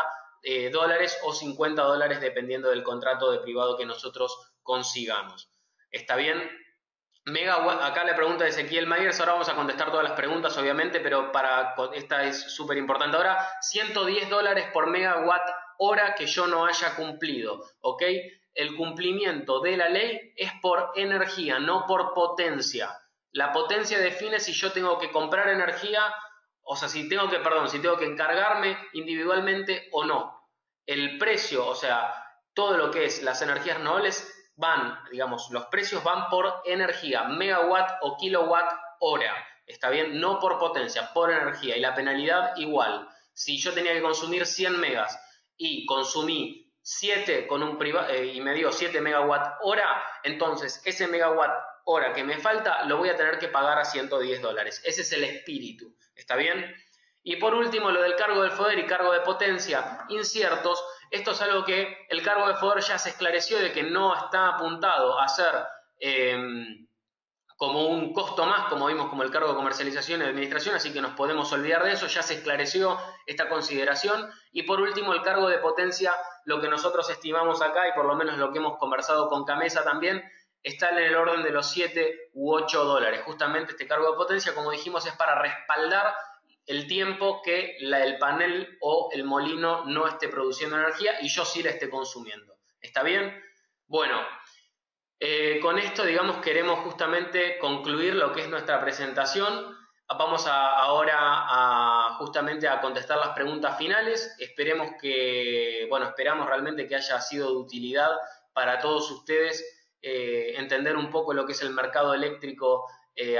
dólares o $50 dependiendo del contrato de privado que nosotros consigamos. ¿Está bien? Megawatt, acá la pregunta de Ezequiel Myers, ahora vamos a contestar todas las preguntas obviamente, pero esta es súper importante ahora. $110 por megawatt hora que yo no haya cumplido, ¿ok? El cumplimiento de la ley es por energía, no por potencia. La potencia define si yo tengo que comprar energía, o sea, si tengo que encargarme individualmente o no. El precio, o sea, todo lo que es las energías renovables digamos, los precios van por energía, megawatt o kilowatt hora, ¿está bien? No por potencia, por energía. Y la penalidad igual. Si yo tenía que consumir 100 megas y consumí 7 con un y me dio 7 megawatt hora, entonces ese megawatt hora que me falta lo voy a tener que pagar a $110. Ese es el espíritu, ¿está bien? Y por último, lo del cargo del FODER y cargo de potencia inciertos. Esto es algo que el cargo de FODER ya se esclareció de que no está apuntado a ser como un costo más, como vimos, como el cargo de comercialización y de administración, así que nos podemos olvidar de eso, ya se esclareció esta consideración. Y por último, el cargo de potencia, lo que nosotros estimamos acá, y por lo menos lo que hemos conversado con Camesa también, está en el orden de los 7 u 8 dólares. Justamente este cargo de potencia, como dijimos, es para respaldar el tiempo que el panel o el molino no esté produciendo energía y yo sí la esté consumiendo. ¿Está bien? Bueno, con esto, digamos, queremos justamente concluir lo que es nuestra presentación. Vamos ahora justamente a contestar las preguntas finales. Esperamos realmente que haya sido de utilidad para todos ustedes entender un poco lo que es el mercado eléctrico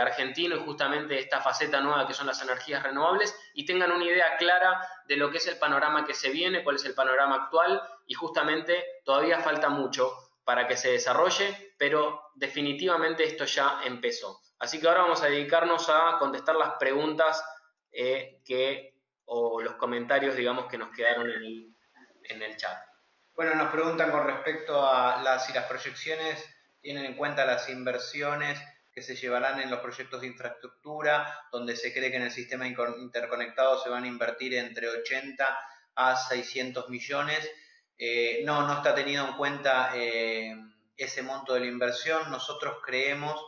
argentino y justamente esta faceta nueva que son las energías renovables y tengan una idea clara de lo que es el panorama que se viene, cuál es el panorama actual y justamente todavía falta mucho para que se desarrolle, pero definitivamente esto ya empezó. Así que ahora vamos a dedicarnos a contestar las preguntas o los comentarios, digamos, que nos quedaron en el chat. Bueno, nos preguntan con respecto a si las proyecciones tienen en cuenta las inversiones que se llevarán en los proyectos de infraestructura, donde se cree que en el sistema interconectado se van a invertir entre 80 a 600 millones. No está tenido en cuenta ese monto de la inversión. Nosotros creemos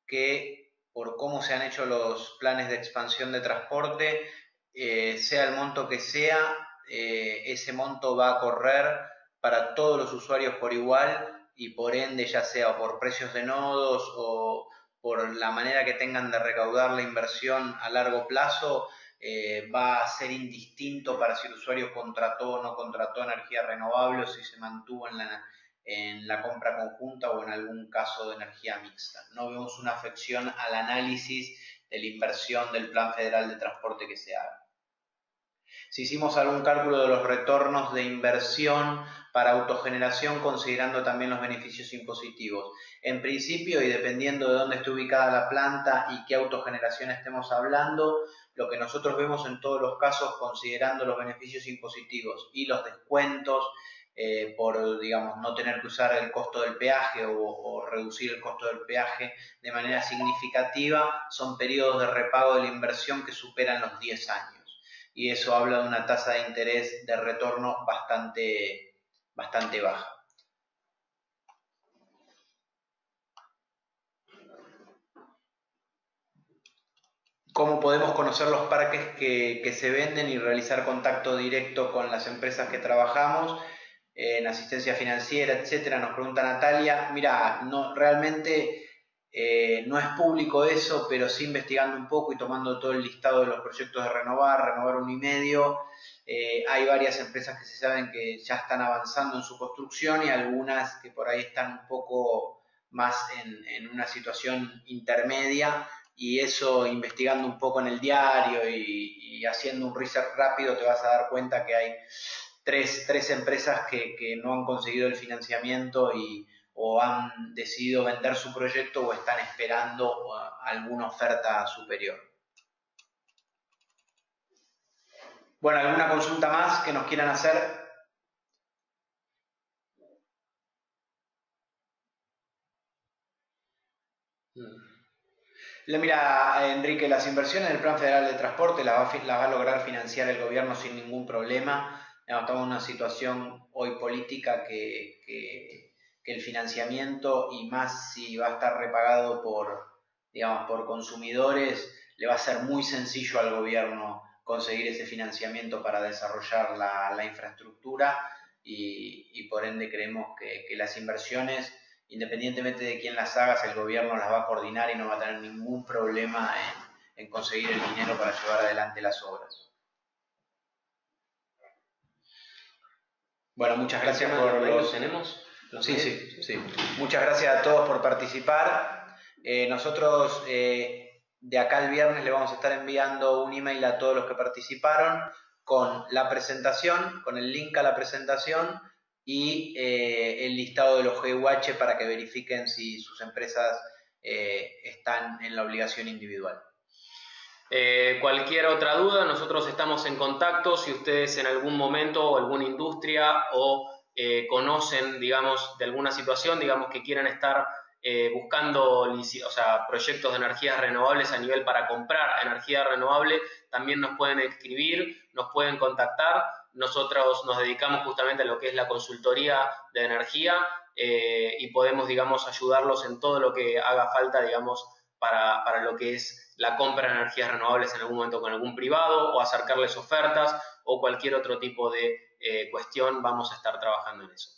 que por cómo se han hecho los planes de expansión de transporte, sea el monto que sea, ese monto va a correr para todos los usuarios por igual y por ende, ya sea por precios de nodos o por la manera que tengan de recaudar la inversión a largo plazo, va a ser indistinto para si el usuario contrató o no contrató energía renovable o si se mantuvo en la compra conjunta o en algún caso de energía mixta. No vemos una afección al análisis de la inversión del Plan Federal de Transporte que se haga. Si hicimos algún cálculo de los retornos de inversión para autogeneración considerando también los beneficios impositivos. En principio, y dependiendo de dónde esté ubicada la planta y qué autogeneración estemos hablando, lo que nosotros vemos en todos los casos, considerando los beneficios impositivos y los descuentos por, digamos, no tener que usar el costo del peaje o reducir el costo del peaje de manera significativa, son periodos de repago de la inversión que superan los 10 años. Y eso habla de una tasa de interés de retorno bastante baja. ¿Cómo podemos conocer los parques que se venden y realizar contacto directo con las empresas que trabajamos? En asistencia financiera, etcétera, nos pregunta Natalia. Mira, realmente no es público eso, pero sí investigando un poco y tomando todo el listado de los proyectos de Renovar 1,5, hay varias empresas que se saben que ya están avanzando en su construcción y algunas que por ahí están un poco más en una situación intermedia, y eso, investigando un poco en el diario y haciendo un research rápido, te vas a dar cuenta que hay tres empresas que no han conseguido el financiamiento o han decidido vender su proyecto o están esperando alguna oferta superior. Bueno, ¿alguna consulta más que nos quieran hacer? Mira, Enrique, las inversiones del Plan Federal de Transporte las va a lograr financiar el gobierno sin ningún problema. Estamos en una situación hoy política que el financiamiento, y más si va a estar repagado por consumidores, le va a ser muy sencillo al gobierno conseguir ese financiamiento para desarrollar la infraestructura y por ende creemos que las inversiones, independientemente de quién las haga, el gobierno las va a coordinar y no va a tener ningún problema en conseguir el dinero para llevar adelante las obras. Bueno, muchas gracias por los... ¿Tenemos? Sí. Muchas gracias a todos por participar. Nosotros de acá el viernes le vamos a estar enviando un email a todos los que participaron con la presentación, con el link a la presentación y el listado de los GUH para que verifiquen si sus empresas están en la obligación individual. Cualquier otra duda, nosotros estamos en contacto. Si ustedes en algún momento o alguna industria o conocen, digamos, de alguna situación, digamos, que quieran estar buscando, proyectos de energías renovables a nivel para comprar energía renovable, también nos pueden escribir, nos pueden contactar. Nosotros nos dedicamos justamente a lo que es la consultoría de energía y podemos, digamos, ayudarlos en todo lo que haga falta, digamos, para lo que es la compra de energías renovables en algún momento con algún privado o acercarles ofertas o cualquier otro tipo de cuestión. Vamos a estar trabajando en eso.